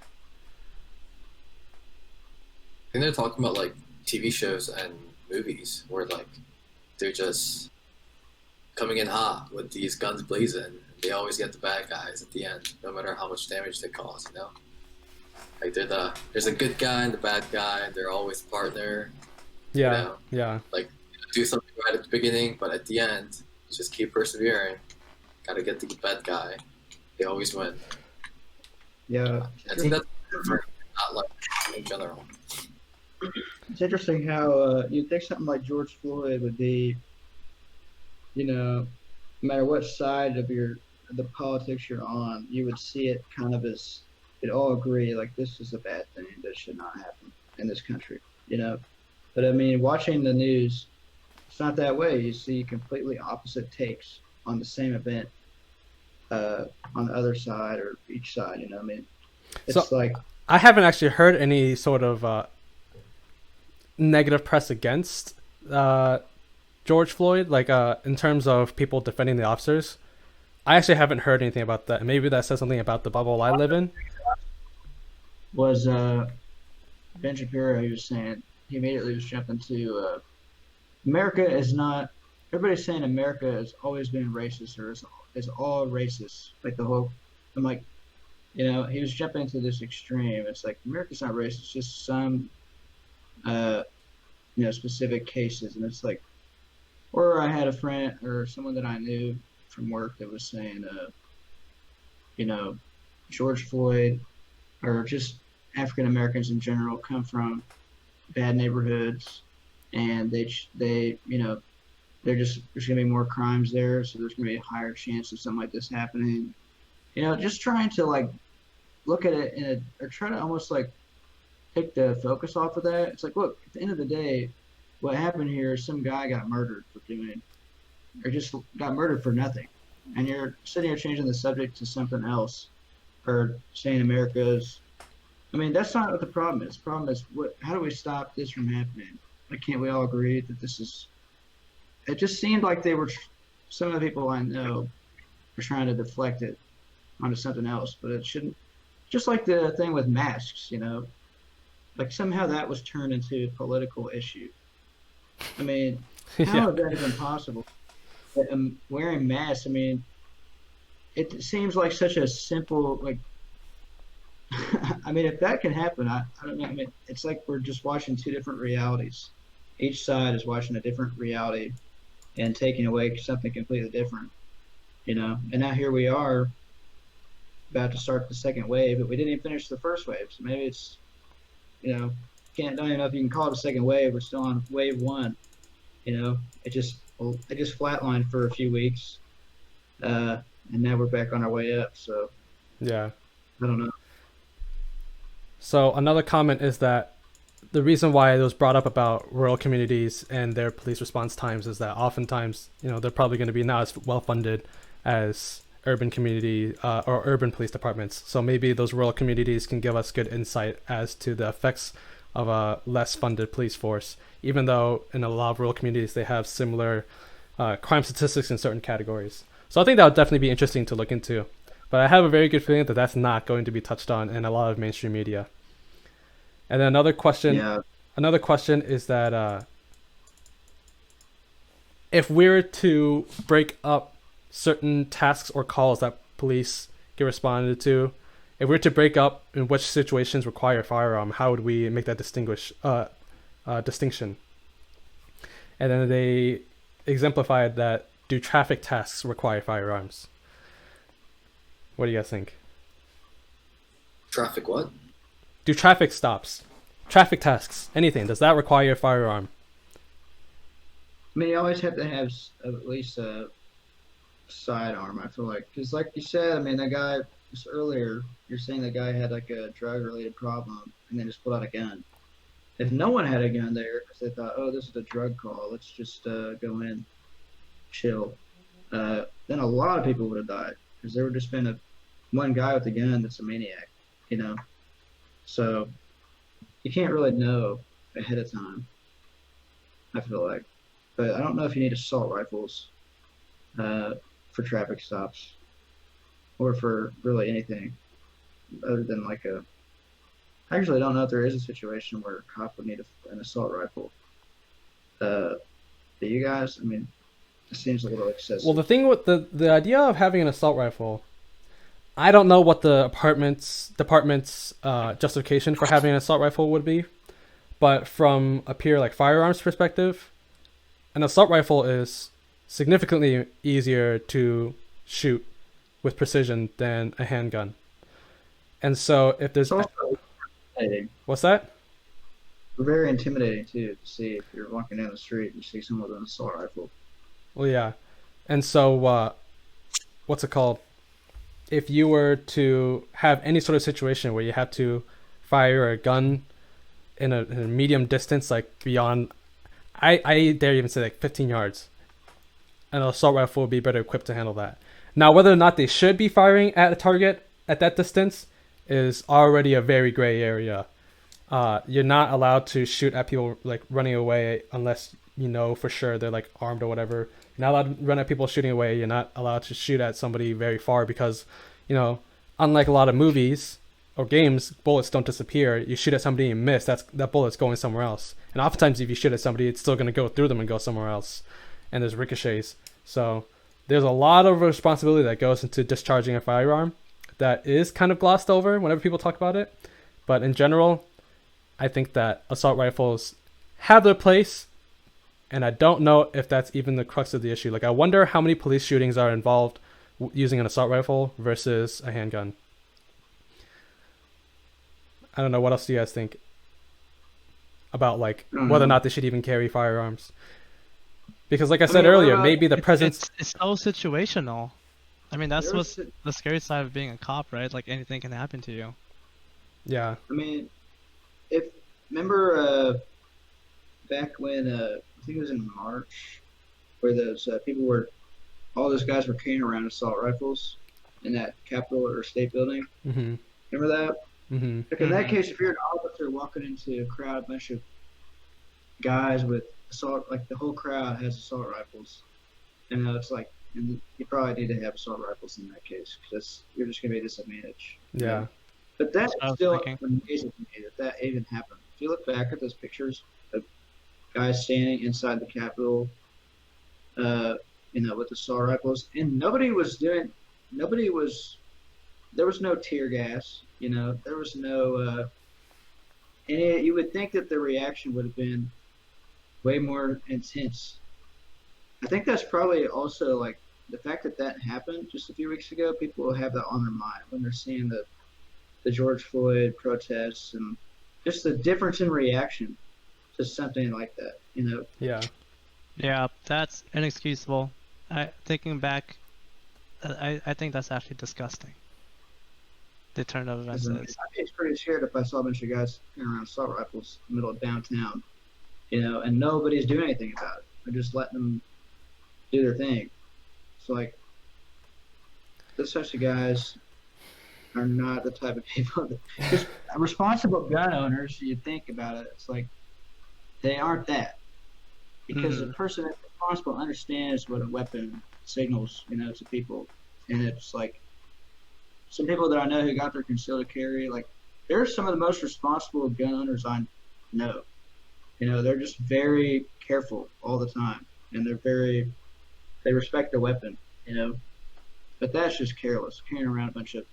I think they're talking about like TV shows and movies where like they're just coming in hot with these guns blazing. They always get the bad guys at the end, no matter how much damage they cause. You know, like there's a good guy and the bad guy, and they're always partner. Yeah, You know? yeah. Like do something right at the beginning, but at the end, you just keep persevering. Gotta get the bad guy. They always win. Yeah, I think that's not like in general. it's interesting how you'd think something like George Floyd would be, no matter what side of the politics you're on, you would see it kind of as you'd all agree like this is a bad thing that should not happen in this country, But I mean, watching the news, it's not that way. You see completely opposite takes on the same event on the other side or each side. I mean, it's So- like I haven't actually heard any sort of negative press against George Floyd, like in terms of people defending the officers. I actually haven't heard anything about that. Maybe that says something about the bubble I live in. was Ben Shapiro. He was saying he immediately was jumping to America is not. Everybody's saying America has always been racist or is all racist. Like the whole. I'm like, he was jumping to this extreme. It's like America's not racist. It's just some, specific cases, and it's like, or I had a friend or someone that I knew from work that was saying, George Floyd or just African Americans in general come from bad neighborhoods, and there's gonna be more crimes there, so there's gonna be a higher chance of something like this happening. Just trying to like look at it or try to almost like take the focus off of that. It's like, look, at the end of the day, what happened here is some guy got murdered or just got murdered for nothing, and you're sitting here changing the subject to something else, or saying America's. I mean, that's not what the problem is. The problem is how do we stop this from happening? Like, can't we all agree that this is? It just seemed like some of the people I know were trying to deflect it onto something else, but it shouldn't. Just like the thing with masks, like somehow that was turned into a political issue. I mean, how is that even possible? Wearing masks, I mean, it seems like such a simple, like, I mean, if that can happen, I don't know. I mean, it's like we're just watching two different realities. Each side is watching a different reality and taking away something completely different, And now here we are about to start the second wave, but we didn't even finish the first wave. So maybe it's, don't even know if you can call it a second wave. We're still on wave one. It just flatlined for a few weeks, and now we're back on our way up. So Yeah. I don't know. So another comment is that the reason why it was brought up about rural communities and their police response times is that oftentimes, they're probably going to be not as well funded as urban community or urban police departments. So maybe those rural communities can give us good insight as to the effects of a less funded police force, even though in a lot of rural communities they have similar crime statistics in certain categories. So I think that would definitely be interesting to look into. But I have a very good feeling that that's not going to be touched on in a lot of mainstream media. And then another question is that if we were to break up certain tasks or calls that police get responded to, if we were to break up in which situations require a firearm, how would we make that distinction? And then they exemplified that do traffic tasks require firearms? What do you guys think? Traffic what? Do traffic stops, traffic tasks, anything, does that require a firearm? I mean, you always have to have at least a sidearm, I feel like. Because like you said, I mean, that guy, just earlier, you're saying the guy had like a drug-related problem and then just pulled out a gun. If no one had a gun there, because they thought, oh, this is a drug call, let's just go in, chill, then a lot of people would have died. Because there would just been one guy with a gun that's a maniac, So you can't really know ahead of time. I feel like, but I don't know if you need assault rifles for traffic stops or for really anything other than like a. I actually don't know if there is a situation where a cop would need an assault rifle. Do you guys? I mean, it seems a little excessive. Well, the thing with the idea of having an assault rifle, I don't know what the department's justification for having an assault rifle would be, but from a pure like firearms perspective, an assault rifle is significantly easier to shoot with precision than a handgun. And so if there's what's that? Very intimidating too to see if you're walking down the street and you see someone with an assault rifle. Well, yeah, and so what's it called? If you were to have any sort of situation where you have to fire a gun in a medium distance, like beyond, I dare even say like 15 yards, an assault rifle would be better equipped to handle that. Now, whether or not they should be firing at a target at that distance is already a very gray area. You're not allowed to shoot at people like running away unless you know for sure they're like armed or whatever. You're not allowed to run at people shooting away. You're not allowed to shoot at somebody very far because, you know, unlike a lot of movies or games, bullets don't disappear. You shoot at somebody and miss, that bullet's going somewhere else. And oftentimes if you shoot at somebody, it's still going to go through them and go somewhere else. And there's ricochets. So there's a lot of responsibility that goes into discharging a firearm that is kind of glossed over whenever people talk about it. But in general, I think that assault rifles have their place, and I don't know if that's even the crux of the issue. Like, I wonder how many police shootings are involved using an assault rifle versus a handgun. I don't know. What else do you guys think about, like, whether or not they should even carry firearms? Because, like I said earlier, maybe the presence... It's so situational. I mean, that's what's the scary side of being a cop, right? Like, anything can happen to you. Yeah. I mean, remember back when, I think it was in March, where those all those guys were carrying around assault rifles in that Capitol or state building. Mm-hmm. Remember that? Mm-hmm. Like in that case, if you're an officer walking into a crowd, a bunch of guys with assault, like the whole crowd has assault rifles, and it's like, and you probably need to have assault rifles in that case because you're just going to be disadvantaged. Yeah. But that's still amazing to me that even happened. If you look back at those pictures of guys standing inside the Capitol, with assault rifles, and there was no tear gas, there was no, and you would think that the reaction would have been way more intense. I think that's probably also like the fact that happened just a few weeks ago. People will have that on their mind when they're seeing the George Floyd protests and just the difference in reaction to something like that, Yeah. Yeah, that's inexcusable. Thinking back, I think that's actually disgusting. The turn of events is. I'd be pretty scared if I saw a bunch of guys carrying around assault rifles in the middle of downtown, and nobody's doing anything about it. They're just letting them do their thing. It's like, those types of guys are not the type of people that just responsible gun owners. You think about it, it's like they aren't that, because the person that's responsible understands what a weapon signals, to people, and it's like some people that I know who got their concealed carry, like they're some of the most responsible gun owners I know. They're just very careful all the time, and they respect the weapon, but that's just careless, carrying around a bunch of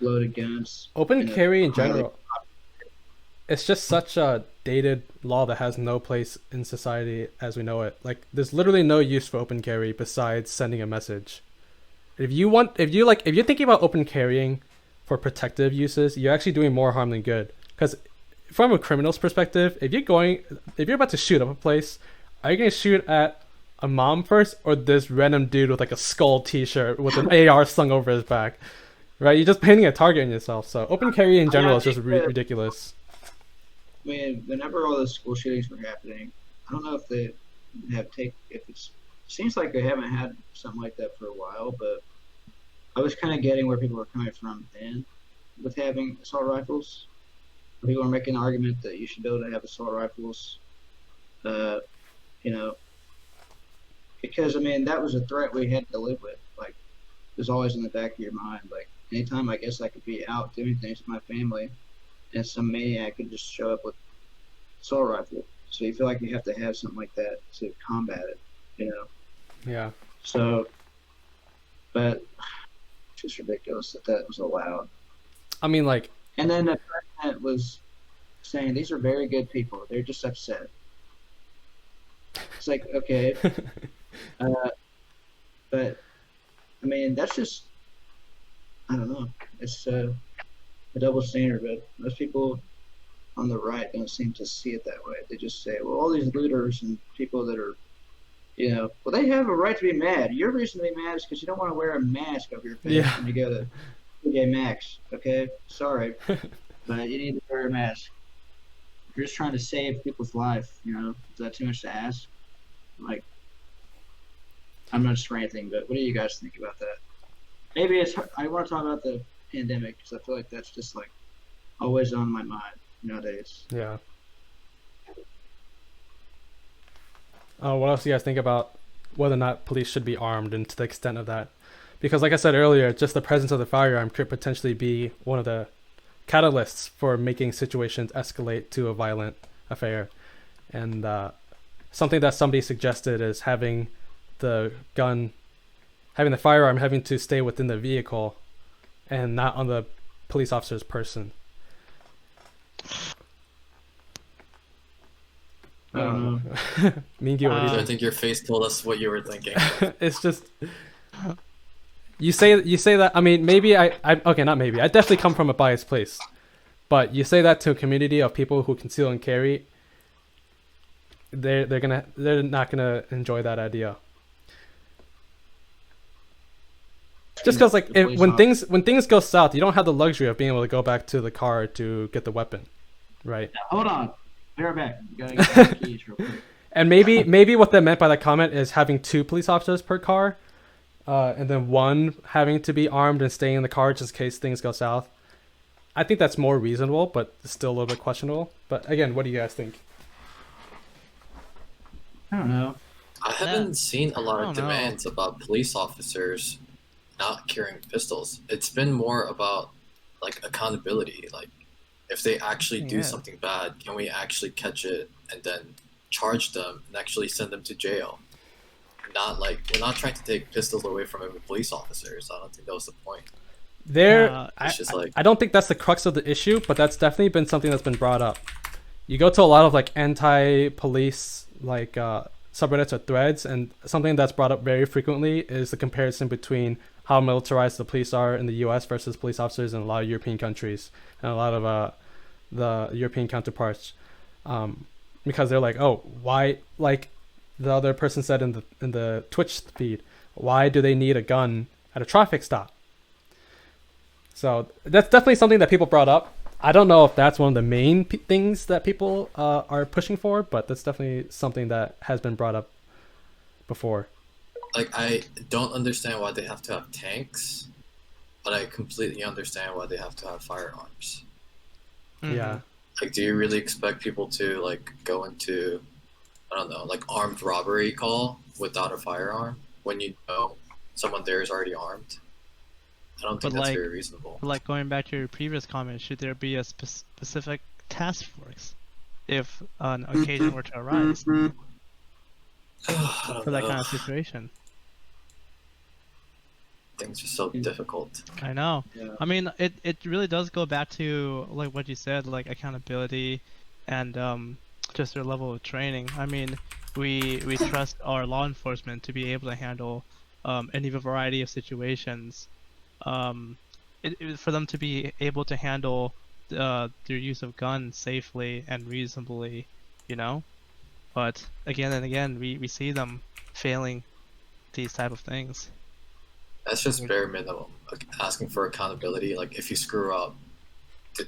loaded guns. Open carry in general, it's just such a dated law that has no place in society as we know it. Like, there's literally no use for open carry besides sending a message. If you're thinking about open carrying for protective uses, you're actually doing more harm than good. Because from a criminal's perspective, if you're about to shoot up a place, are you going to shoot at a mom first, or this random dude with like a skull t-shirt with an AR slung over his back? Right? You're just painting a target on yourself. So open carry in general is just ridiculous. I mean, whenever all the school shootings were happening, I don't know if they have seems like they haven't had something like that for a while, but I was kind of getting where people were coming from then with having assault rifles. People are making an argument that you should be able to have assault rifles. You know, because I mean that was a threat we had to live with. Like, it was always in the back of your mind. Like, anytime I guess I could be out doing things with my family, and some maniac could just show up with assault rifle. So you feel like you have to have something like that to combat it. You know. Yeah. So, but it's just ridiculous that was allowed. I mean, like. And then the president was saying these are very good people. They're just upset. It's like, okay, but I mean that's just, I don't know. It's a double standard, but most people on the right don't seem to see it that way. They just say, well, all these looters and people that are, well, they have a right to be mad. Your reason to be mad is because you don't want to wear a mask over your face when you go to PJ Maxx. Okay, sorry, but you need to wear a mask. You're just trying to save people's life. Is that too much to ask? Like, I'm not just ranting, but what do you guys think about that? Maybe I want to talk about the pandemic because I feel like that's just like always on my mind nowadays. Yeah. What else do you guys think about whether or not police should be armed and to the extent of that? Because like I said earlier, just the presence of the firearm could potentially be one of the catalysts for making situations escalate to a violent affair. And something that somebody suggested is having the firearm having to stay within the vehicle and not on the police officer's person. Mingy, what do you think? I think your face told us what you were thinking. It's just you say that. I mean, maybe I okay, not maybe. I definitely come from a biased place, but you say that to a community of people who conceal and carry. They're not gonna enjoy that idea. Just because like when things go south, you don't have the luxury of being able to go back to the car to get the weapon, right? Yeah, hold on, be right back. You gotta get the keys real quick. And maybe what they meant by that comment is having 2 police officers per car, and then one having to be armed and staying in the car just in case things go south. I think that's more reasonable, but still a little bit questionable. But again, what do you guys think? I don't know. I haven't seen a lot of demands about police officers not carrying pistols. It's been more about like accountability. Like, if they actually do something bad, can we actually catch it and then charge them and actually send them to jail? Not like, we're not trying to take pistols away from every police officers. I don't think that was the point. I don't think that's the crux of the issue, but that's definitely been something that's been brought up. You go to a lot of like anti-police like subreddits or threads, and something that's brought up very frequently is the comparison between how militarized the police are in the U.S. versus police officers in a lot of European countries and a lot of the European counterparts, because they're like, oh, why, like the other person said in the Twitch feed, why do they need a gun at a traffic stop? So that's definitely something that people brought up. I don't know if that's one of the main things that people are pushing for, but that's definitely something that has been brought up before. Like, I don't understand why they have to have tanks, but I completely understand why they have to have firearms. Mm-hmm. Yeah. Like, do you really expect people to like go into, I don't know, like armed robbery call without a firearm when you know someone there is already armed? I don't think that's very reasonable. Like, going back to your previous comment, should there be a specific task force if an occasion were to arise for that kind of situation? Things are so difficult. I know. Yeah. I mean, it really does go back to like what you said, like accountability and just their level of training. I mean, we trust our law enforcement to be able to handle any variety of situations. For them to be able to handle their use of guns safely and reasonably, but again and again we see them failing these type of things. That's just bare minimum. Like, asking for accountability. Like, if you screw up,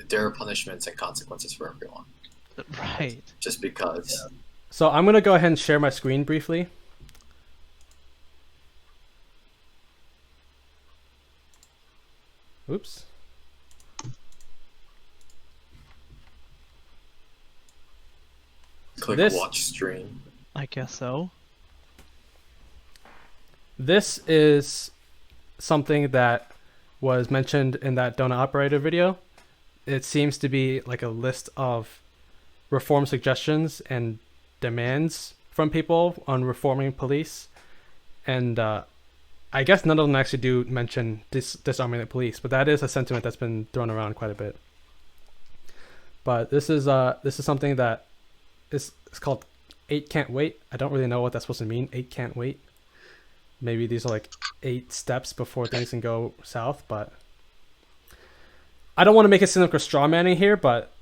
there are punishments and consequences for everyone. Right. Just because. Yeah. So I'm gonna go ahead and share my screen briefly. Oops. click watch stream. I guess so. This is something that was mentioned in that donut operator video. It seems to be like a list of reform suggestions and demands from people on reforming police. And I guess none of them actually do mention disarming the police, but that is a sentiment that's been thrown around quite a bit. But this is something that it's called 8 Can't Wait. I don't really know what that's supposed to mean, 8 Can't Wait. Maybe these are like 8 steps before things can go south, but I don't want to make it seem like we're straw manning here, but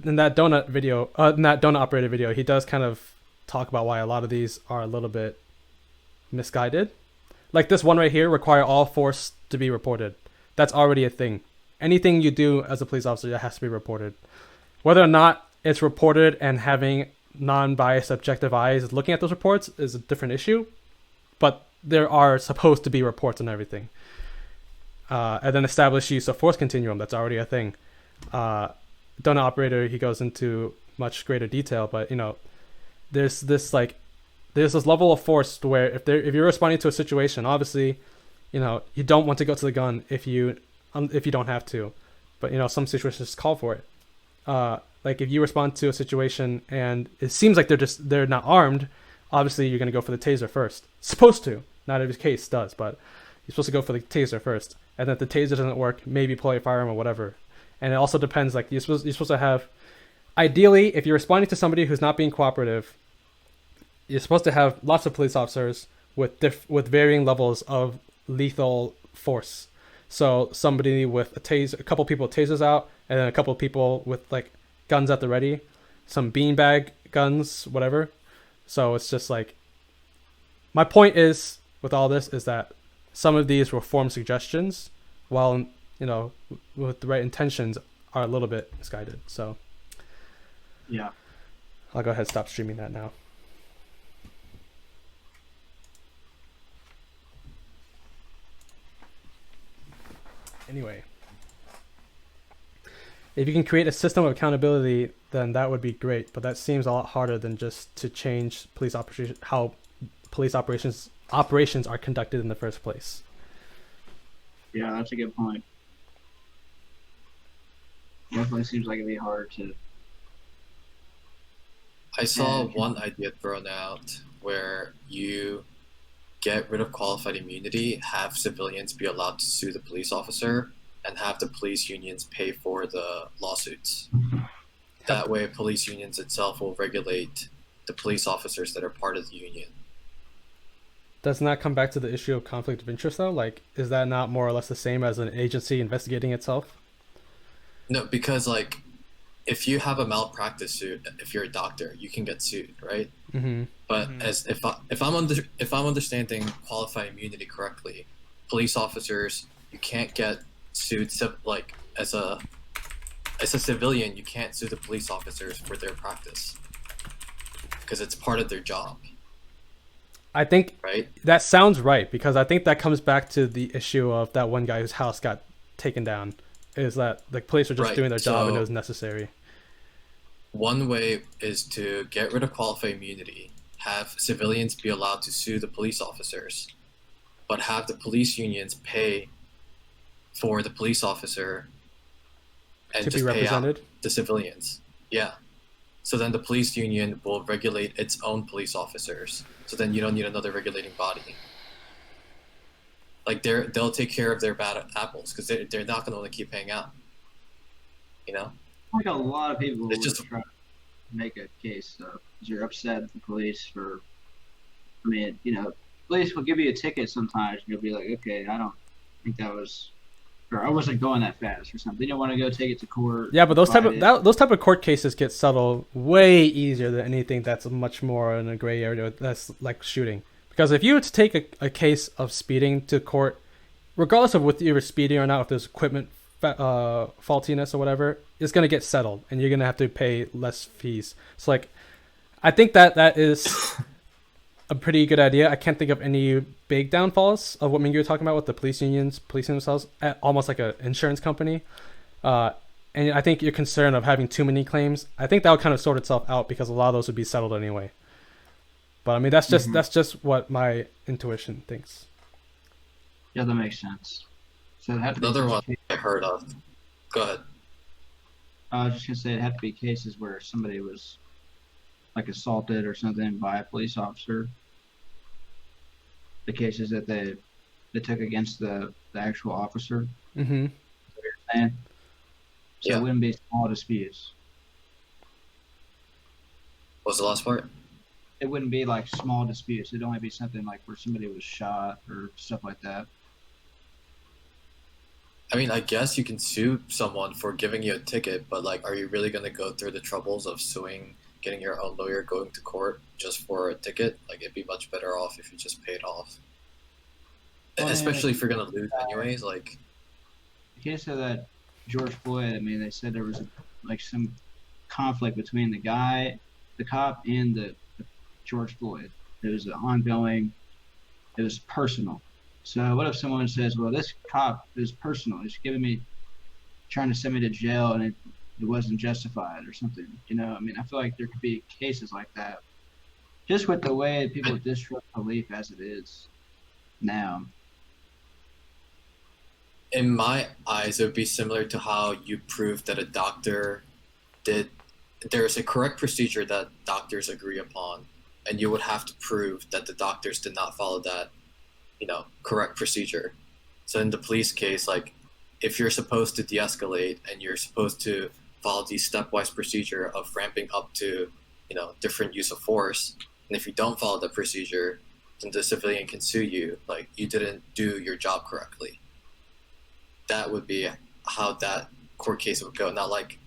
in that donut operator video, he does kind of talk about why a lot of these are a little bit misguided. Like this one right here, require all force to be reported. That's already a thing. Anything you do as a police officer, that has to be reported. Whether or not it's reported and having non-biased objective eyes looking at those reports is a different issue, but there are supposed to be reports on everything. And then establish use of force continuum. That's already a thing. Donut operator, he goes into much greater detail, but there's this level of force to where if you're responding to a situation, obviously, you don't want to go to the gun if you don't have to, but some situations call for it. Like if you respond to a situation and it seems like they're not armed, obviously you're going to go for the taser first. Supposed to. Not every case does, but you're supposed to go for the taser first. And if the taser doesn't work, maybe pull your firearm or whatever. And it also depends, like you're supposed to have, ideally, if you're responding to somebody who's not being cooperative, you're supposed to have lots of police officers with varying levels of lethal force. So somebody with a couple people with tasers out, and then a couple of people with like guns at the ready, some beanbag guns, whatever. So it's just like, my point is with all this is that some of these reform suggestions, while with the right intentions, are a little bit misguided. So yeah, I'll go ahead and stop streaming that now. Anyway, if you can create a system of accountability, then that would be great. But that seems a lot harder than just to change how police operations are conducted in the first place. Yeah, that's a good point. Definitely seems like it'd be hard to. I saw one idea thrown out where you get rid of qualified immunity, have civilians be allowed to sue the police officer, and have the police unions pay for the lawsuits. That way, police unions itself will regulate the police officers that are part of the union. Doesn't that come back to the issue of conflict of interest, though? Like, is that not more or less the same as an agency investigating itself? No, because, like, if you have a malpractice suit, if you're a doctor, you can get sued, right? Mm-hmm. But if I'm understanding qualified immunity correctly, police officers, you can't get sued. Like, as a civilian, you can't sue the police officers for their practice because it's part of their job. I think right? That sounds right, because I think that comes back to the issue of that one guy whose house got taken down, is that the police were just doing their job and it was necessary. One way is to get rid of qualified immunity, have civilians be allowed to sue the police officers, but have the police unions pay for the police officer and to just be pay represented? out the civilians. Yeah. So then the police union will regulate its own police officers. So then you don't need another regulating body. Like they'll take care of their bad apples because they're not going to want to keep paying out. Like a lot of people It's would just try to make a case of you're upset at the police for. I mean, police will give you a ticket sometimes, and you'll be like, okay, I don't think that was. Or I wasn't going that fast or something. You don't want to go take it to court. Yeah, but those type of court cases get settled way easier than anything that's much more in a gray area. That's like shooting. Because if you were to take a case of speeding to court, regardless of whether you're speeding or not, if there's equipment faultiness or whatever, it's gonna get settled, and you're gonna have to pay less fees. So like, I think that is a pretty good idea. I can't think of any big downfalls of what Mingyu were talking about with the police unions policing themselves, almost like an insurance company. And And I think your concern of having too many claims, I think that would kind of sort itself out because a lot of those would be settled anyway. But I mean, that's just what my intuition thinks. Yeah, that makes sense. So it had to be Another one I heard of. Go ahead. I was just gonna say it had to be cases where somebody was like assaulted or something by a police officer. The cases that they took against the actual officer. Mm-hmm. So Yeah. it wouldn't be small disputes. What was the last part? It wouldn't be like small disputes. It'd only be something like where somebody was shot or stuff like that. I mean, I guess you can sue someone for giving you a ticket, but like, are you really going to go through the troubles of suing, getting your own lawyer, going to court just for a ticket? Like, it'd be much better off if you just paid off. Well, especially if you're going to lose anyways. Like, the case of that George Floyd, I mean, they said there was like some conflict between the cop, and the George Floyd. It was ongoing. It was personal. So what if someone says, well, this cop is personal. He's trying to send me to jail, and it wasn't justified or something. You know, I mean, I feel like there could be cases like that. Just with the way people distrust belief as it is now. in my eyes, it would be similar to how you prove that a doctor did. There's a correct procedure that doctors agree upon, and you would have to prove that the doctors did not follow that, correct procedure. So in the police case, like, if you're supposed to de-escalate and you're supposed to follow the stepwise procedure of ramping up to, different use of force, and if you don't follow the procedure, then the civilian can sue you, like, you didn't do your job correctly. That would be how that court case would go. Not like,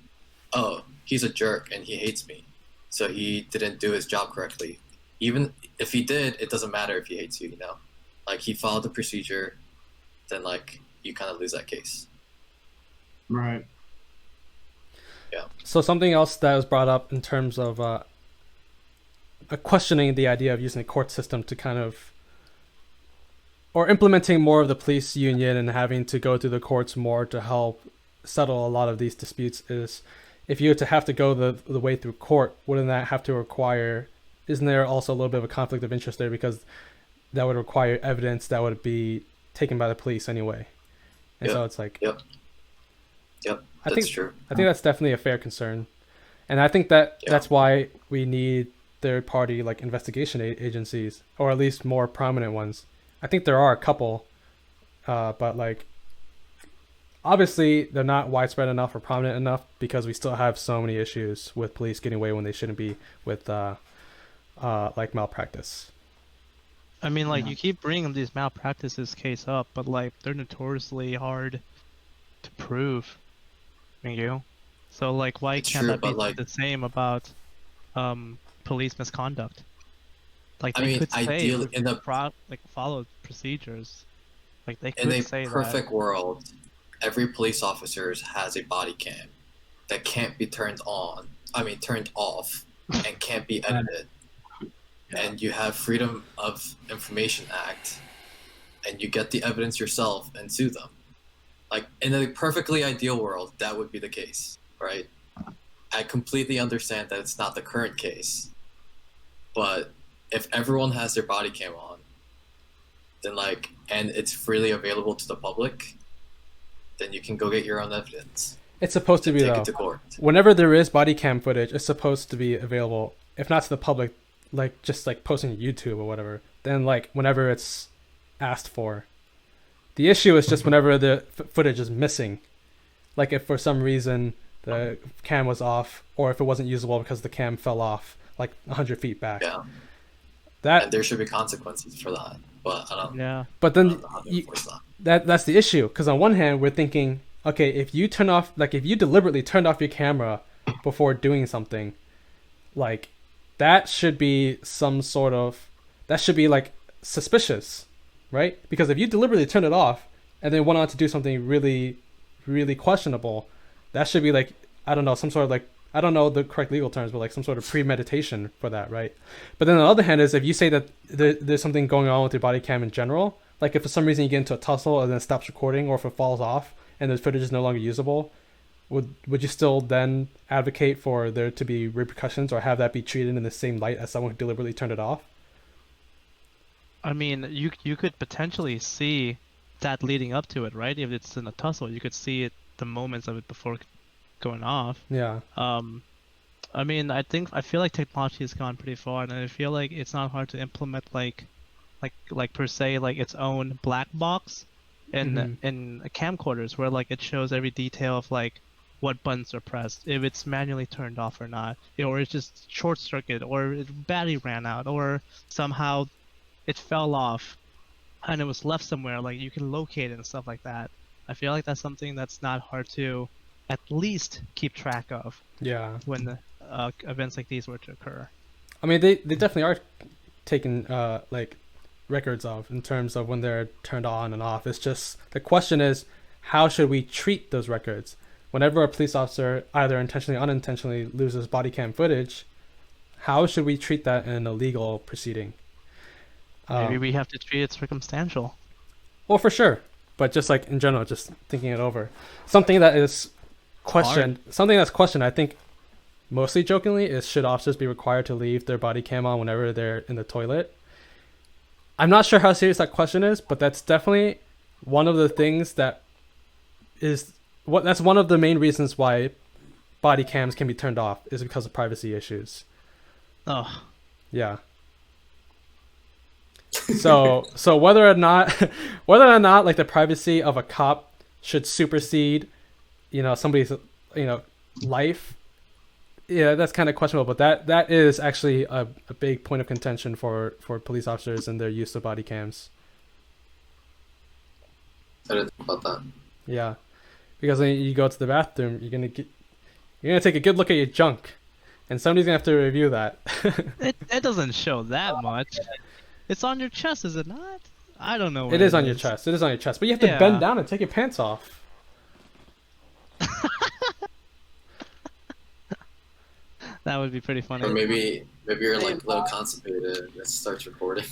oh, he's a jerk and he hates me, so he didn't do his job correctly. Even if he did, it doesn't matter if he hates you, Like, he followed the procedure, then, like, you kind of lose that case. Right. Yeah. So something else that was brought up in terms of questioning the idea of using the court system to kind of, or implementing more of the police union and having to go through the courts more to help settle a lot of these disputes, is if you were to have to go the way through court, wouldn't that have to require, isn't there also a little bit of a conflict of interest there, because that would require evidence that would be taken by the police anyway? And Yep. so it's like, Yep, that's true. I think that's definitely a fair concern. And I think that that's why we need third-party, like, investigation agencies, or at least more prominent ones. I think there are a couple, but, like, obviously they're not widespread enough or prominent enough, because we still have so many issues with police getting away when they shouldn't be with, like, malpractice. I mean, like, you keep bringing these malpractices case up, but, like, they're notoriously hard to prove. So, like, why It's can't true, that be but, like, the same about police misconduct? Like, I they mean, could say ideally, follow procedures. Like, they in could a say perfect world, every police officer has a body cam that can't be turned off, and can't be edited. And you have Freedom of Information Act, and you get the evidence yourself and sue them. Like, in a perfectly ideal world, that would be the case, right? I completely understand that it's not the current case, but if everyone has their body cam on, then, like, and it's freely available to the public, then you can go get your own evidence. It's supposed to be, take though. it to court. Whenever there is body cam footage, it's supposed to be available, if not to the public, like, just, like, posting to YouTube or whatever, then, like, whenever it's asked for. The issue is just whenever the footage is missing. Like, if for some reason the cam was off, or if it wasn't usable because the cam fell off, like, 100 feet back. Yeah. And there should be consequences for that, but I don't. Yeah. But then I don't know how to enforce that. that's the issue, because on one hand we're thinking, okay, if you deliberately turned off your camera before doing something, like, that should be like suspicious, right? Because if you deliberately turn it off and then went on to do something really, really questionable, that should be, like, I don't know, some sort of, like, I don't know the correct legal terms, but, like, some sort of premeditation for that, right? But then on the other hand is, if you say that there's something going on with your body cam in general, like, if for some reason you get into a tussle and then it stops recording, or if it falls off and the footage is no longer usable, would you still then advocate for there to be repercussions or have that be treated in the same light as someone who deliberately turned it off? I mean, you could potentially see that leading up to it, right? If it's in a tussle, you could see it, the moments of it before going off. Yeah. I mean, I feel like technology has gone pretty far, and I feel like it's not hard to implement like per se like its own black box in camcorders where like it shows every detail of like what buttons are pressed, if it's manually turned off or not, or it's just short circuit, or battery ran out, or somehow it fell off and it was left somewhere, like you can locate it and stuff like that. I feel like that's something that's not hard to at least keep track of. Yeah. When events like these were to occur. I mean, they definitely are taking like records of in terms of when they're turned on and off. It's just the question is, how should we treat those records? Whenever a police officer either intentionally or unintentionally loses body cam footage, how should we treat that in a legal proceeding? Maybe we have to treat it circumstantial. Well, for sure. But just like in general, just thinking it over. Something that's questioned, I think mostly jokingly, is should officers be required to leave their body cam on whenever they're in the toilet? I'm not sure how serious that question is, but that's definitely one of the things that's one of the main reasons why body cams can be turned off, is because of privacy issues. Oh. Yeah. So whether or not like the privacy of a cop should supersede, somebody's, life, yeah, that's kind of questionable. But that is actually a big point of contention for police officers and their use of body cams. I didn't think about that. Yeah, because when you go to the bathroom, you're gonna take a good look at your junk, and somebody's gonna have to review that. It doesn't show that much. It's on your chest, is it not? I don't know. It is on your chest. It is on your chest, but you have to bend down and take your pants off. That would be pretty funny. Or maybe you're like a little constipated and it starts recording.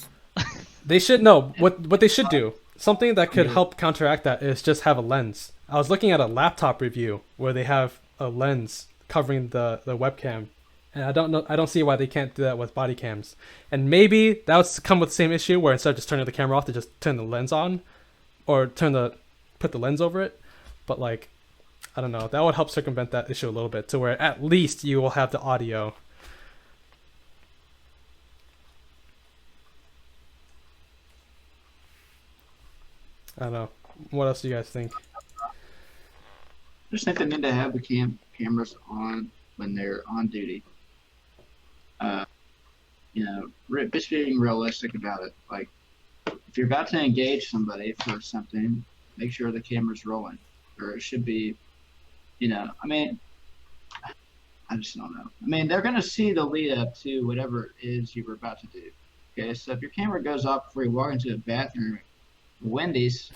They should know what they should do. Something that could help counteract that is just have a lens. I was looking at a laptop review where they have a lens covering the webcam, and I don't see why they can't do that with body cams. And maybe that would come with the same issue where instead of just turning the camera off, they just turn the lens on, or put the lens over it. But like, I don't know, that would help circumvent that issue a little bit, to where at least you will have the audio. I don't know. What else do you guys think? I just think they need to have the cameras on when they're on duty. Just being realistic about it. Like, if you're about to engage somebody for something, make sure the camera's rolling, or it should be. I just don't know. I mean, they're gonna see the lead up to whatever it is you were about to do. Okay, so if your camera goes off before you walk into a bathroom, Wendy's,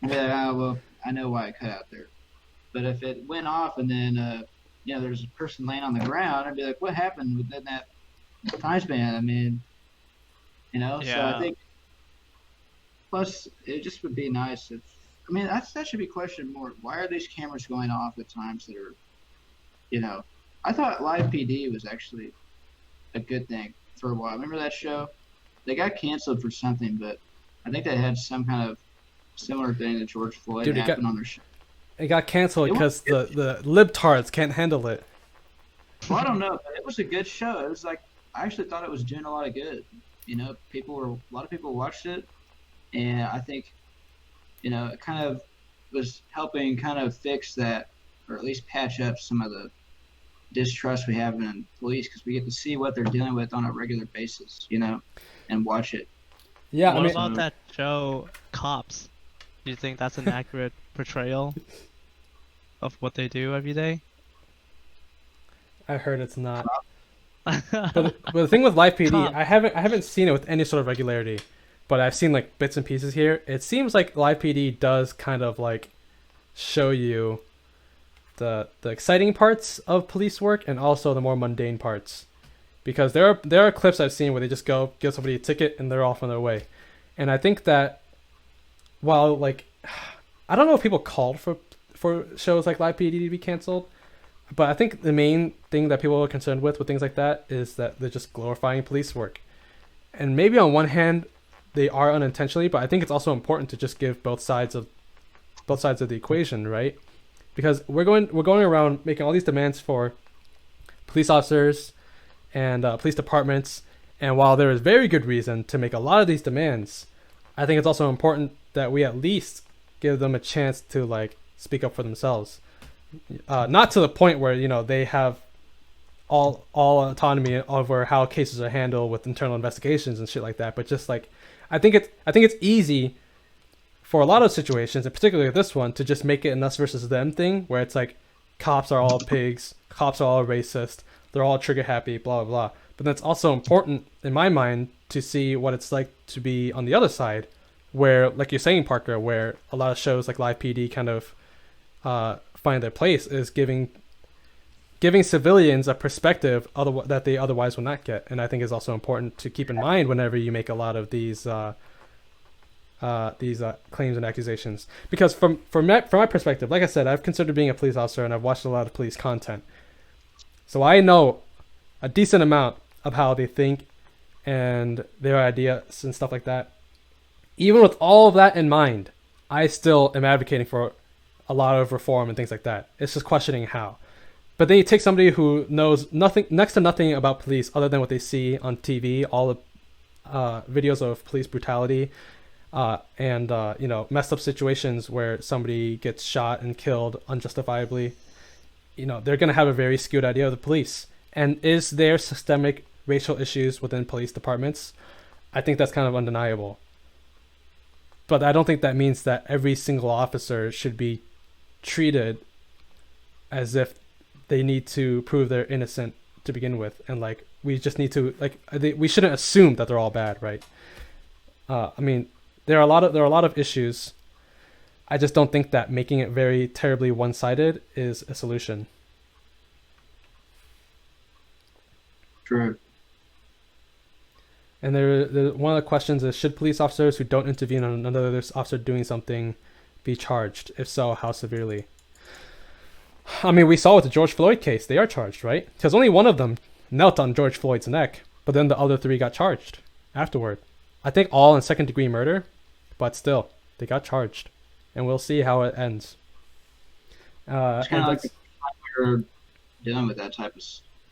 I'd be like, oh, well, I know why it cut out there. But if it went off and then, there's a person laying on the ground, I'd be like, what happened within that time span? I mean, so I think, plus, it just would be nice if, that should be questioned more. Why are these cameras going off at times that are, I thought Live PD was actually a good thing for a while. Remember that show? They got canceled for something, but I think they had some kind of similar thing that George Floyd happened on their show. It got canceled because the libtards can't handle it. Well, I don't know, but it was a good show. It was like, I actually thought it was doing a lot of good. A lot of people watched it, and I think, it kind of was helping kind of fix that, or at least patch up some of the distrust we have in police, because we get to see what they're dealing with on a regular basis, and watch it. Yeah. What about that show, Cops? Do you think that's an accurate portrayal of what they do every day? I heard it's not. but the thing with Live PD, I haven't seen it with any sort of regularity, but I've seen like bits and pieces here. It seems like Live PD does kind of like show you the exciting parts of police work and also the more mundane parts, because there are clips I've seen where they just go give somebody a ticket and they're off on their way. And I think that while like, I don't know if people called for shows like Live PD to be canceled. But I think the main thing that people are concerned with things like that is that they're just glorifying police work. And maybe on one hand, they are unintentionally, but I think it's also important to just give both sides of the equation, right? Because we're going around making all these demands for police officers and police departments, and while there is very good reason to make a lot of these demands, I think it's also important that we at least give them a chance to like speak up for themselves. Not to the point where, you know, they have all autonomy over how cases are handled with internal investigations and shit like that, but just like I think it's easy for a lot of situations, and particularly this one, to just make it an us versus them thing, where it's like cops are all pigs, cops are all racist, they're all trigger happy, blah blah blah. But that's also important in my mind to see what it's like to be on the other side, where, like you're saying, Parker, where a lot of shows like Live PD kind of find their place is giving civilians a perspective that they otherwise would not get. And I think is also important to keep in mind whenever you make a lot of these claims and accusations. Because from my perspective, like I said, I've considered being a police officer and I've watched a lot of police content. So I know a decent amount of how they think and their ideas and stuff like that. Even with all of that in mind, I still am advocating for a lot of reform and things like that. It's just questioning how. But then you take somebody who knows next to nothing about police other than what they see on TV, all the videos of police brutality, and messed up situations where somebody gets shot and killed unjustifiably. You know, they're going to have a very skewed idea of the police. And is there systemic racial issues within police departments? I think that's kind of undeniable. But I don't think that means that every single officer should be treated as if they need to prove they're innocent to begin with. And like, we just need to, like, we shouldn't assume that they're all bad, right? I mean, there are a lot of issues. I just don't think that making it very terribly one-sided is a solution. True. And one of the questions is, should police officers who don't intervene on another officer doing something be charged? If so, how severely? I mean, we saw with the George Floyd case, they are charged, right? Because only one of them knelt on George Floyd's neck, but then the other three got charged afterward. I think all in second-degree murder, but still, they got charged. And we'll see how it ends. It's kind of like we're dealing with that type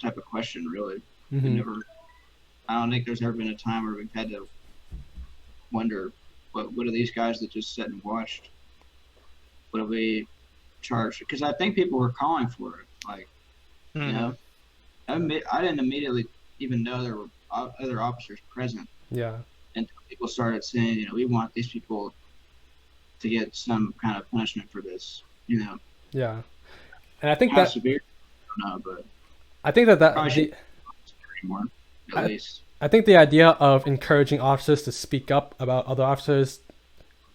of question, really. Mm-hmm. I don't think there's ever been a time where we've had to wonder, what are these guys that just sat and watched? What do we charge? Because I think people were calling for it. Like, you know, I didn't immediately even know there were other officers present. Yeah. And people started saying, you know, we want these people to get some kind of punishment for this, you know. Yeah. And I think how that severe, I don't know, but I think that more, at least. I think the idea of encouraging officers to speak up about other officers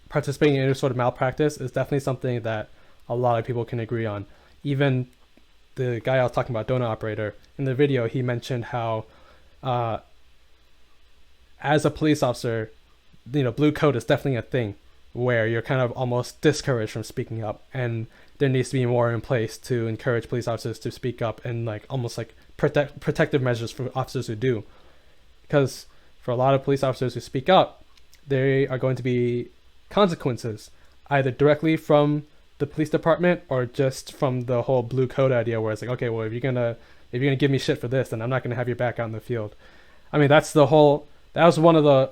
participating in any sort of malpractice is definitely something that a lot of people can agree on. Even the guy I was talking about, donut operator, in the video, he mentioned how as a police officer, you know, blue coat is definitely a thing where you're kind of almost discouraged from speaking up, and there needs to be more in place to encourage police officers to speak up and like almost like protective measures for officers who do. Because for a lot of police officers who speak up, there are going to be consequences, either directly from the police department or just from the whole blue coat idea, where it's like, okay, well, if you're gonna give me shit for this, then I'm not gonna have your back out in the field. I mean, that was one of the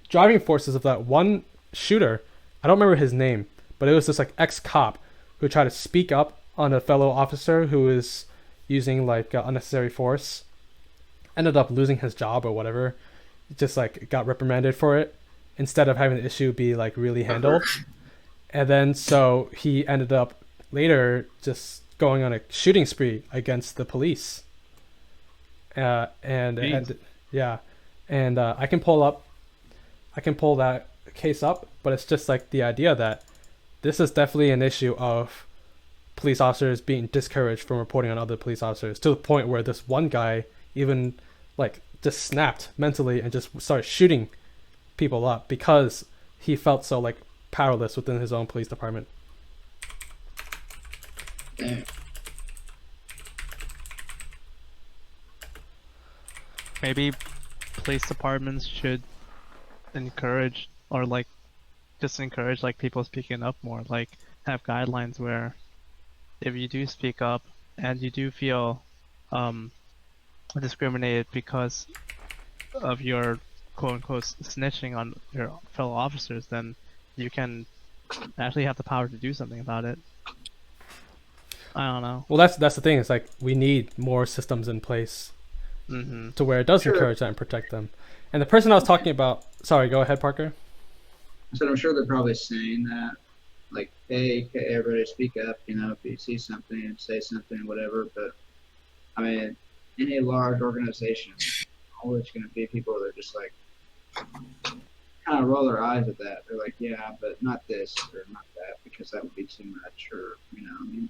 driving forces of that one shooter. I don't remember his name, but it was this like ex-cop who tried to speak up on a fellow officer who was using like unnecessary force. Ended up losing his job or whatever. Just like got reprimanded for it instead of having the issue be like really handled. And then so he ended up later just going on a shooting spree against the police. I can pull that case up, but it's just like the idea that this is definitely an issue of police officers being discouraged from reporting on other police officers, to the point where this one guy even like just snapped mentally and just started shooting people up because he felt so like powerless within his own police department. Damn. Maybe police departments should encourage, or like just encourage like people speaking up more, like have guidelines where if you do speak up and you do feel discriminated because of your quote unquote snitching on your fellow officers, then you can actually have the power to do something about it. I don't know. Well, that's the thing. It's like we need more systems in place to where it does encourage that and protect them. And the person I was talking about, sorry, go ahead, Parker. So I'm sure they're probably saying that, like, hey, everybody speak up, you know, if you see something, say something, whatever. But I mean, in a large organization, always going to be people that are just like kind of roll their eyes at that. They're like, yeah, but not this or not that because that would be too much, or you know, I mean.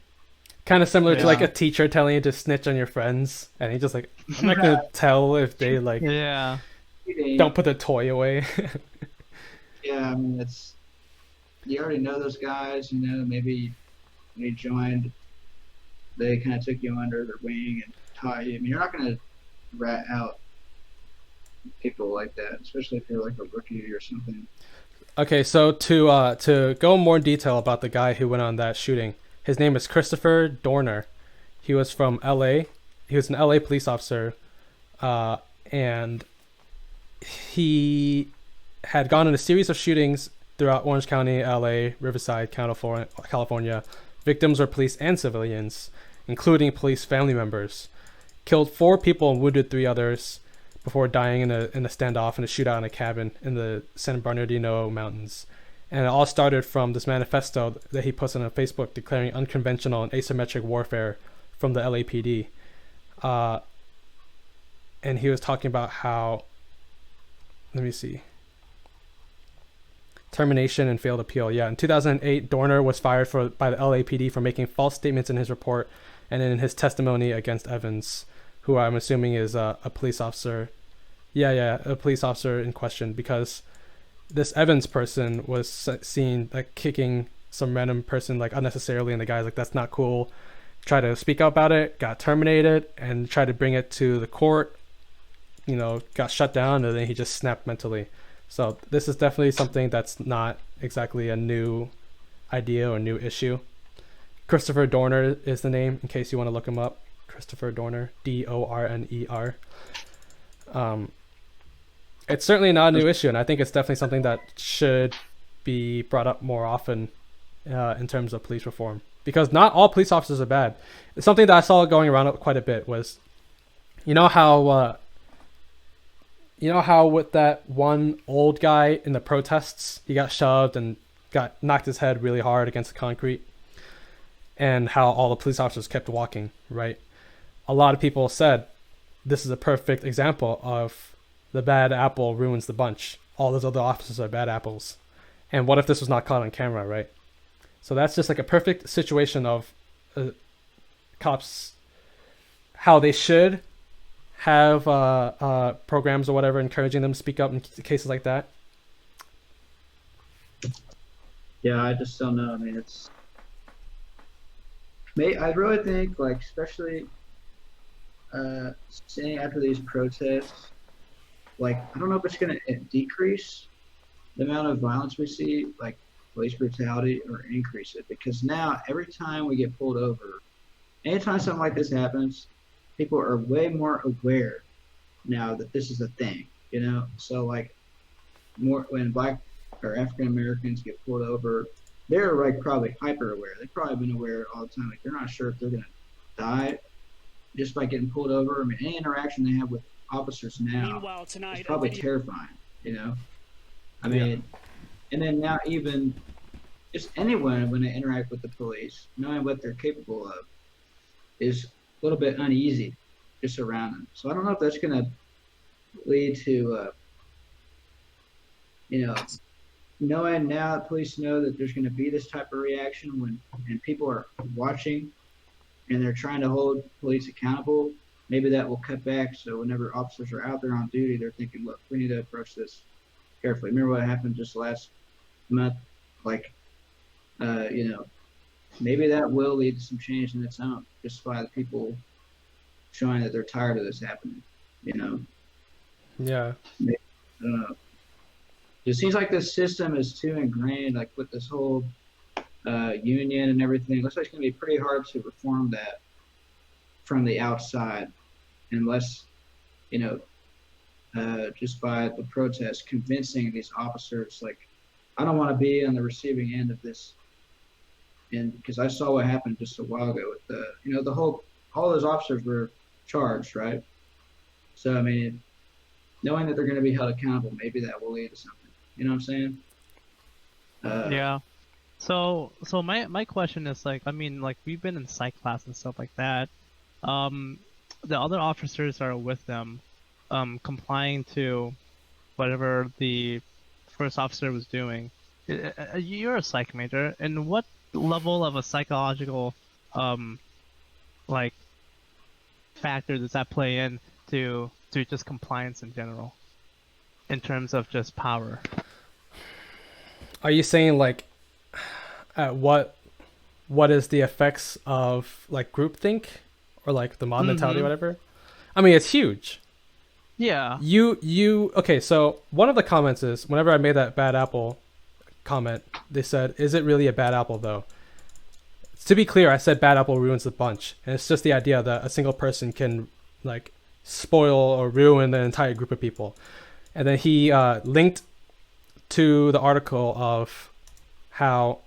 Kind of similar to like a teacher telling you to snitch on your friends, and he's just like, I'm not gonna tell if they like don't put the toy away. Yeah, I mean, it's you already know those guys, you know. Maybe when you joined, they kind of took you under their wing and taught you. I mean, you're not gonna rat out people like that, especially if you're like a rookie or something. Okay, so to go more in detail about the guy who went on that shooting. His name is Christopher Dorner. He was from LA. He was an LA police officer. And he had gone in a series of shootings throughout Orange County, LA, Riverside, California. Victims were police and civilians, including police family members. Killed 4 people and wounded 3 others before dying in a standoff in a shootout in a cabin in the San Bernardino Mountains. And it all started from this manifesto that he posted on Facebook declaring unconventional and asymmetric warfare from the LAPD. And he was talking about how, let me see, termination and failed appeal. Yeah, in 2008, Dorner was fired by the LAPD for making false statements in his report and in his testimony against Evans, who I'm assuming is a police officer. Yeah, a police officer in question, because this Evans person was seen like kicking some random person like unnecessarily, and the guy's like, that's not cool. Tried to speak up about it, got terminated, and tried to bring it to the court, you know, got shut down, and then he just snapped mentally. So this is definitely something that's not exactly a new idea or new issue. Christopher Dorner is the name, in case you want to look him up. Christopher Dorner, Dorner. It's certainly not a new issue, and I think it's definitely something that should be brought up more often in terms of police reform. Because not all police officers are bad. It's something that I saw going around quite a bit was, you know how with that one old guy in the protests, he got shoved and knocked his head really hard against the concrete, and how all the police officers kept walking, right? A lot of people said this is a perfect example of the bad apple ruins the bunch. All those other officers are bad apples. And what if this was not caught on camera, right? So that's just like a perfect situation of cops, how they should have programs or whatever encouraging them to speak up in cases like that. Yeah, I just don't know. I mean, I really think, like, especially seeing after these protests, like, I don't know if it's going to decrease the amount of violence we see, like police brutality, or increase it. Because now, every time we get pulled over, anytime something like this happens, people are way more aware now that this is a thing, you know? So, like, more when Black or African Americans get pulled over, they're, like, probably hyper aware. They've probably been aware all the time. Like, they're not sure if they're going to die just by getting pulled over. I mean, any interaction they have with officers now is probably terrifying, you know? I mean, and then now even just anyone, when they interact with the police, knowing what they're capable of is a little bit uneasy just around them. So I don't know if that's going to lead to, you know, knowing now that police know that there's going to be this type of reaction and people are watching and they're trying to hold police accountable. Maybe that will cut back, so whenever officers are out there on duty, they're thinking, look, we need to approach this carefully. Remember what happened just last month? Like, you know, maybe that will lead to some change in its own, just by the people showing that they're tired of this happening. You know, Yeah. I don't know. It seems like this system is too ingrained, like with this whole union and everything. It looks like it's going to be pretty hard to reform that from the outside, unless, you know, just by the protest, convincing these officers, like, I don't want to be on the receiving end of this. And because I saw what happened just a while ago with the, you know, all those officers were charged, right? So, I mean, knowing that they're going to be held accountable, maybe that will lead to something. You know what I'm saying? Yeah. So my question is, like, I mean, like, we've been in psych class and stuff like that. The other officers are with them, complying to whatever the first officer was doing. You're a psych major, and what level of a psychological, like, factor does that play in to just compliance in general, in terms of just power? Are you saying like what is the effects of like groupthink or like the mob mentality or whatever? I mean, it's huge. Yeah. You okay, so one of the comments is, whenever I made that bad apple comment, they said, is it really a bad apple though? To be clear, I said bad apple ruins the bunch, and it's just the idea that a single person can like spoil or ruin an entire group of people. And then he linked to the article of how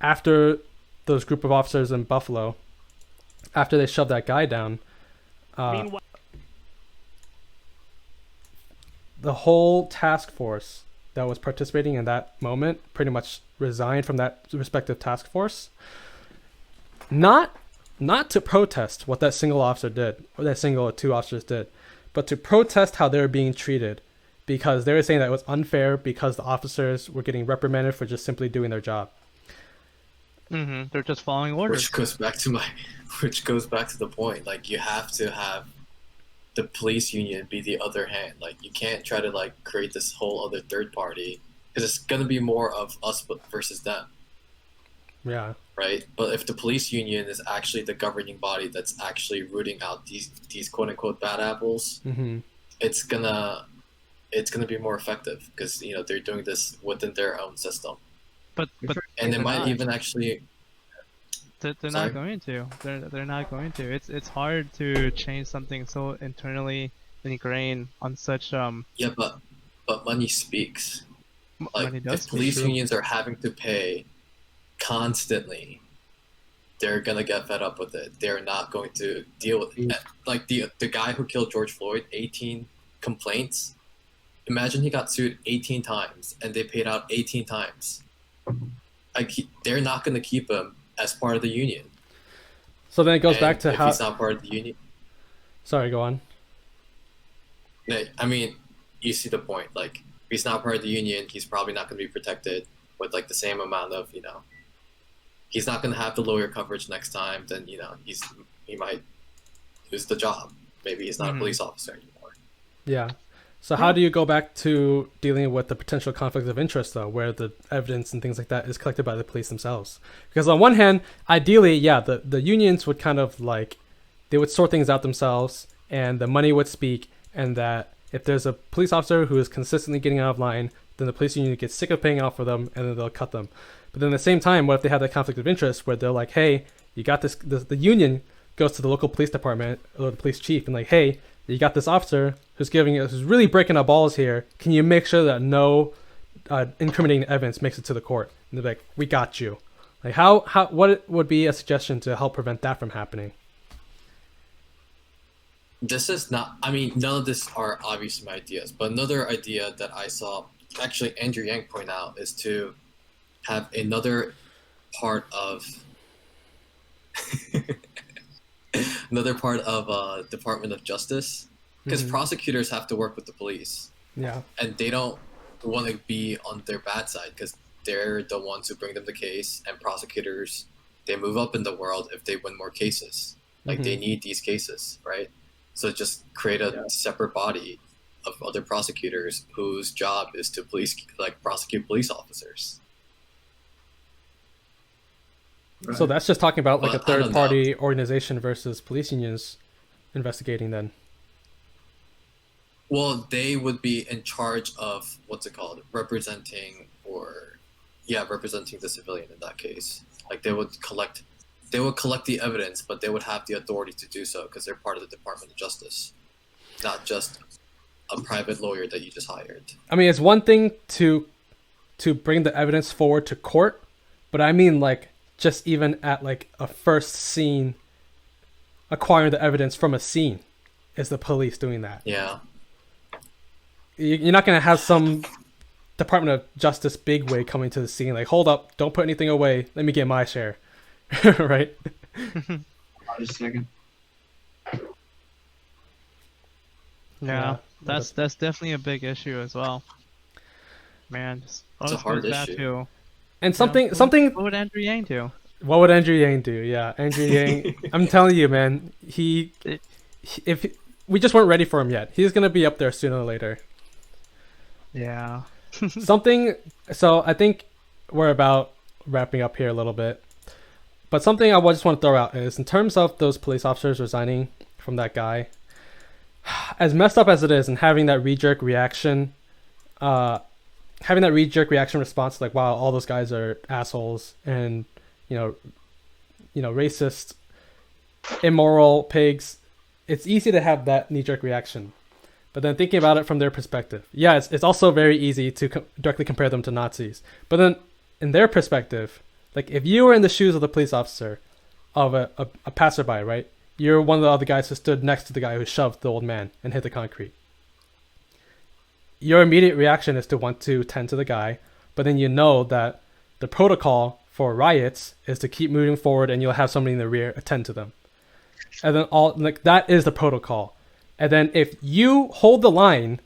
after those group of officers in Buffalo, after they shoved that guy down, the whole task force that was participating in that moment pretty much resigned from that respective task force. Not to protest what that single officer did, or that single or two officers did, but to protest how they were being treated, because they were saying that it was unfair because the officers were getting reprimanded for just simply doing their job. They're just following orders. Which goes back to the point. Like, you have to have the police union be the other hand. Like, you can't try to like create this whole other third party, because it's gonna be more of us versus them. Yeah. Right. But if the police union is actually the governing body that's actually rooting out these quote unquote bad apples, it's gonna be more effective, because you know they're doing this within their own system. But and it might even actually. They're not going to. They're not going to. It's hard to change something so internally ingrained on such Yeah, but money speaks. Like, money does if police speak. unions are having to pay constantly, they're gonna get fed up with it. They're not going to deal with it. Like the guy who killed George Floyd, 18 complaints. Imagine he got sued 18 times and they paid out 18 times. Like, they're not gonna keep him as part of the union. So then it goes back to if how he's not part of the union. Sorry, go on. I mean, you see the point. Like, if he's not part of the union, he's probably not going to be protected with like the same amount of, you know, he's not going to have the lawyer coverage next time. Then, you know, he might lose the job. Maybe he's not a police officer anymore. Yeah. So how do you go back to dealing with the potential conflict of interest, though, where the evidence and things like that is collected by the police themselves? Because on one hand, ideally, yeah, the unions would kind of like, they would sort things out themselves, and the money would speak, and that if there's a police officer who is consistently getting out of line, then the police union gets sick of paying out for them, and then they'll cut them. But then at the same time, what if they have that conflict of interest where they're like, hey, you got this, the union goes to the local police department or the police chief and like, hey, you got this officer who's really breaking our balls here. Can you make sure that no incriminating evidence makes it to the court? And they're like, we got you. Like, what would be a suggestion to help prevent that from happening? This is not, I mean, none of this are obviously my ideas, but another idea that I saw, actually Andrew Yang point out, is to have another part of Department of Justice, because prosecutors have to work with the police. Yeah. And they don't want to be on their bad side, because they're the ones who bring them the case, and prosecutors, they move up in the world if they win more cases. Like, they need these cases, right? So just create a separate body of other prosecutors whose job is to prosecute police officers. So that's just talking about like Well, a I don't third party organization versus police unions investigating then. Well, they would be in charge of representing the civilian in that case. Like they would collect the evidence, but they would have the authority to do so because they're part of the Department of Justice, not just a private lawyer that you just hired. I mean, it's one thing to bring the evidence forward to court, but I mean like just even at like a first scene, acquiring the evidence from a scene is the police doing that. Yeah. You're not going to have some Department of Justice bigwig coming to the scene like, hold up, don't put anything away, let me get my share. Right? Just a second. Yeah, that's definitely a big issue as well. Man, It's a hard issue. And something what would Andrew Yang do? What would Andrew Yang do? Yeah, Andrew Yang. I'm telling you, man. If we just weren't ready for him yet, he's gonna be up there sooner or later. Yeah. So I think we're about wrapping up here a little bit. But something I just want to throw out is in terms of those police officers resigning from that guy, as messed up as it is, and having that knee-jerk reaction response, like, wow, all those guys are assholes and racist, immoral pigs. It's easy to have that knee-jerk reaction, but then thinking about it from their perspective, yeah, it's also very easy to directly compare them to Nazis. But then in their perspective, like if you were in the shoes of the police officer, of a passerby, right? You're one of the other guys who stood next to the guy who shoved the old man and hit the concrete. Your immediate reaction is to want to tend to the guy, but then you know that the protocol for riots is to keep moving forward and you'll have somebody in the rear attend to them. And then that is the protocol. And then if you hold the line,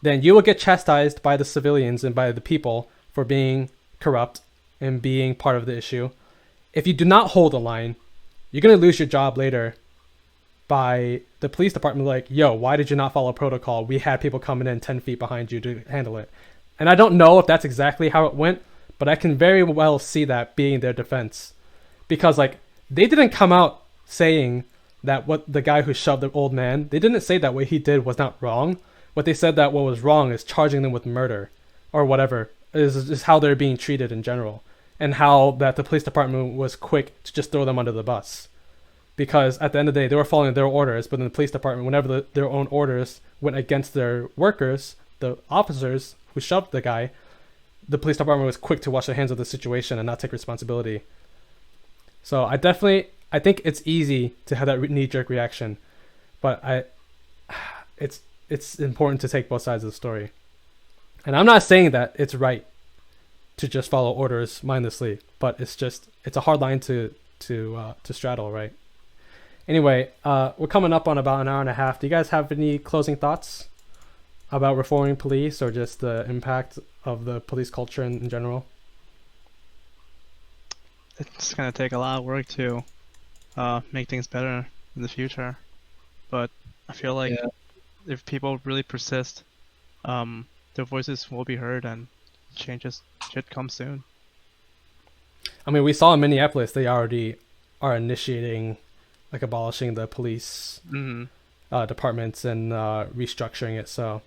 then you will get chastised by the civilians and by the people for being corrupt and being part of the issue. If you do not hold the line, you're going to lose your job later by the police department like, yo, why did you not follow protocol? We had people coming in 10 feet behind you to handle it. And I don't know if that's exactly how it went, but I can very well see that being their defense. Because like they didn't come out saying that what the guy who shoved the old man, they didn't say that what he did was not wrong. What they said that what was wrong is charging them with murder or whatever is how they're being treated in general. And how that the police department was quick to just throw them under the bus. Because at the end of the day, they were following their orders, but in the police department, whenever their own orders went against their workers, the officers who shoved the guy, the police department was quick to wash their hands of the situation and not take responsibility. So I think it's easy to have that knee-jerk reaction, but it's important to take both sides of the story. And I'm not saying that it's right to just follow orders mindlessly, but it's a hard line to straddle, right? Anyway, we're coming up on about an hour and a half. Do you guys have any closing thoughts about reforming police or just the impact of the police culture in general? It's gonna take a lot of work to make things better in the future, but I feel like if people really persist, their voices will be heard and changes should come soon. I mean, we saw in Minneapolis they already are initiating, like, abolishing the police departments and restructuring it. So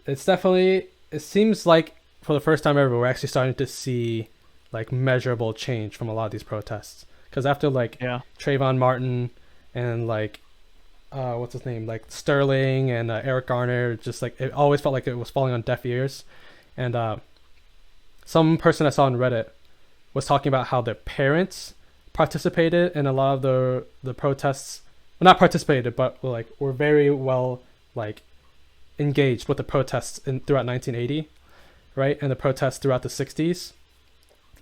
it's definitely, it seems like for the first time ever, we're actually starting to see like measurable change from a lot of these protests. Because after like Trayvon Martin and like what's his name, like Sterling and Eric Garner, just like it always felt like it was falling on deaf ears. And some person I saw on Reddit was talking about how their parents participated in a lot of the protests. Well, not participated, but like were very well like engaged with the protests throughout 1980, right? And the protests throughout the 60s.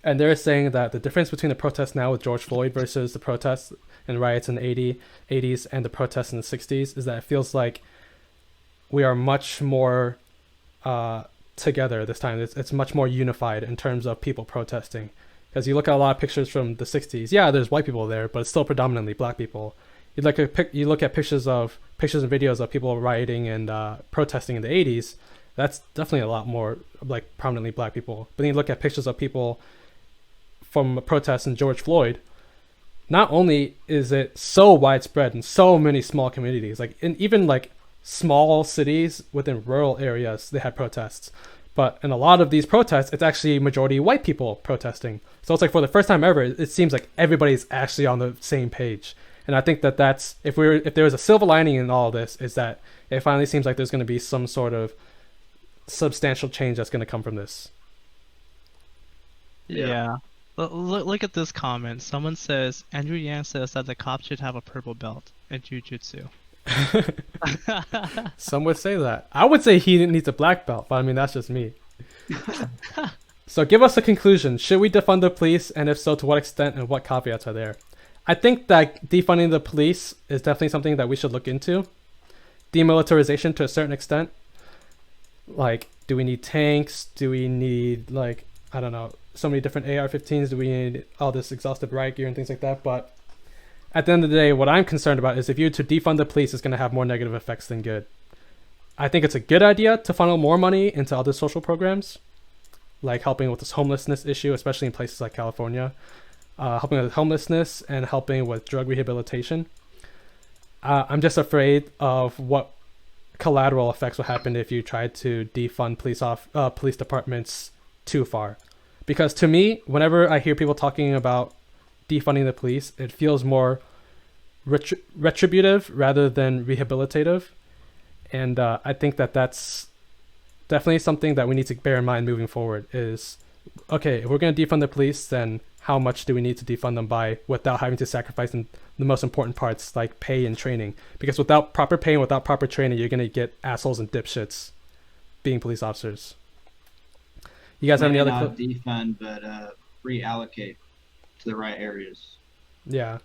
And they're saying that the difference between the protests now with George Floyd versus the protests and riots in the 80s and the protests in the 60s is that it feels like we are much more together this time. It's much more unified in terms of people protesting. Because you look at a lot of pictures from the 60s, yeah, there's white people there, but it's still predominantly black people. You look at pictures and videos of people rioting and protesting in the 80s, that's definitely a lot more like prominently black people. But then you look at pictures of people from protests in George Floyd, not only is it so widespread in so many small communities, like in even like small cities within rural areas, they had protests. But in a lot of these protests, it's actually majority white people protesting. So it's like for the first time ever, it seems like everybody's actually on the same page. And I think that that's, if there was a silver lining in all of this, is that it finally seems like there's going to be some sort of substantial change that's going to come from this. Yeah. Look at this comment. Someone says, Andrew Yang says that the cops should have a purple belt in Jiu-Jitsu. Some would say that. I would say he needs a black belt, but I mean, that's just me. So give us a conclusion. Should we defund the police? And if so, to what extent and what caveats are there? I think that defunding the police is definitely something that we should look into. Demilitarization to a certain extent. Like, do we need tanks? Do we need, like, I don't know, so many different AR-15s? Do we need all this exhaustive riot gear and things like that? But at the end of the day, what I'm concerned about is if you to defund the police, it's going to have more negative effects than good. I think it's a good idea to funnel more money into other social programs, like helping with this homelessness issue, especially in places like California, helping with homelessness and helping with drug rehabilitation. I'm just afraid of what collateral effects will happen if you try to defund police departments too far. Because to me, whenever I hear people talking about defunding the police, it feels more retributive rather than rehabilitative. And I think that that's definitely something that we need to bear in mind moving forward is, okay, if we're going to defund the police, then how much do we need to defund them by without having to sacrifice the most important parts like pay and training? Because without proper pay and without proper training, you're going to get assholes and dipshits being police officers. You guys have any other defund, but reallocate to the right areas. Yeah.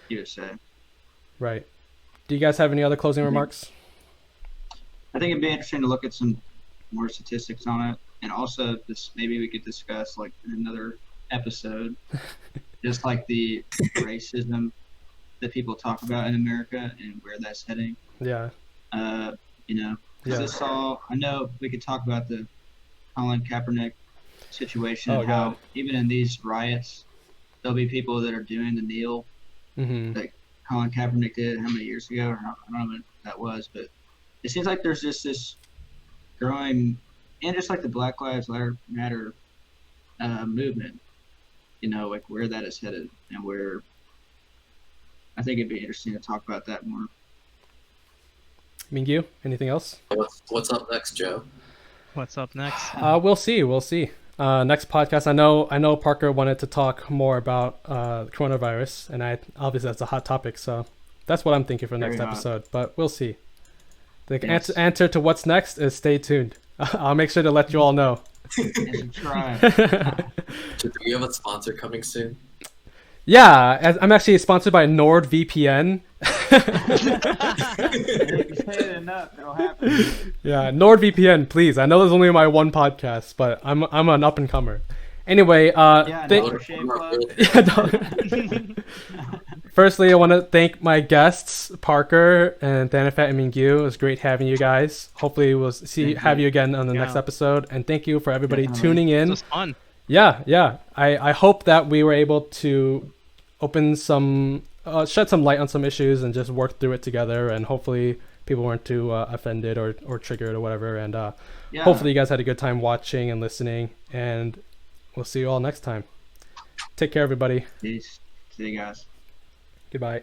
You would say. Right. Do you guys have any other closing remarks? I think it'd be interesting to look at some more statistics on it, and also this maybe we could discuss like in another episode, just like the racism that people talk about in America and where that's heading. Yeah. Because I know we could talk about the Colin Kaepernick situation, Oh, and how God. even in these riots, there'll be people that are doing the kneel that Colin Kaepernick did how many years ago? I don't know when that was, but it seems like there's just this growing, and just like the Black Lives Matter movement, like where that is headed, and where I think it'd be interesting to talk about that more. Mingyu, anything else? What's up next, Joe? What's up next? We'll see. Next podcast, I know Parker wanted to talk more about coronavirus, and obviously that's a hot topic, so that's what I'm thinking for next episode, but we'll see. The answer to what's next is stay tuned. I'll make sure to let you all know. And subscribe. Do we have a sponsor coming soon? Yeah, I'm actually sponsored by NordVPN. If you say it enough, it'll happen. Yeah, NordVPN, please. I know there's only my one podcast, but I'm an up and comer. Anyway, firstly, I want to thank my guests, Parker and Thanafat and Mingyu. It was great having you guys. Hopefully, we'll have you again on the next episode. And thank you for everybody tuning in. It was fun. Yeah. I hope that we were able to open shed some light on some issues and just work through it together. And hopefully, people weren't too offended or triggered or whatever. And hopefully, you guys had a good time watching and listening. And we'll see you all next time. Take care, everybody. Peace. See you guys. Goodbye.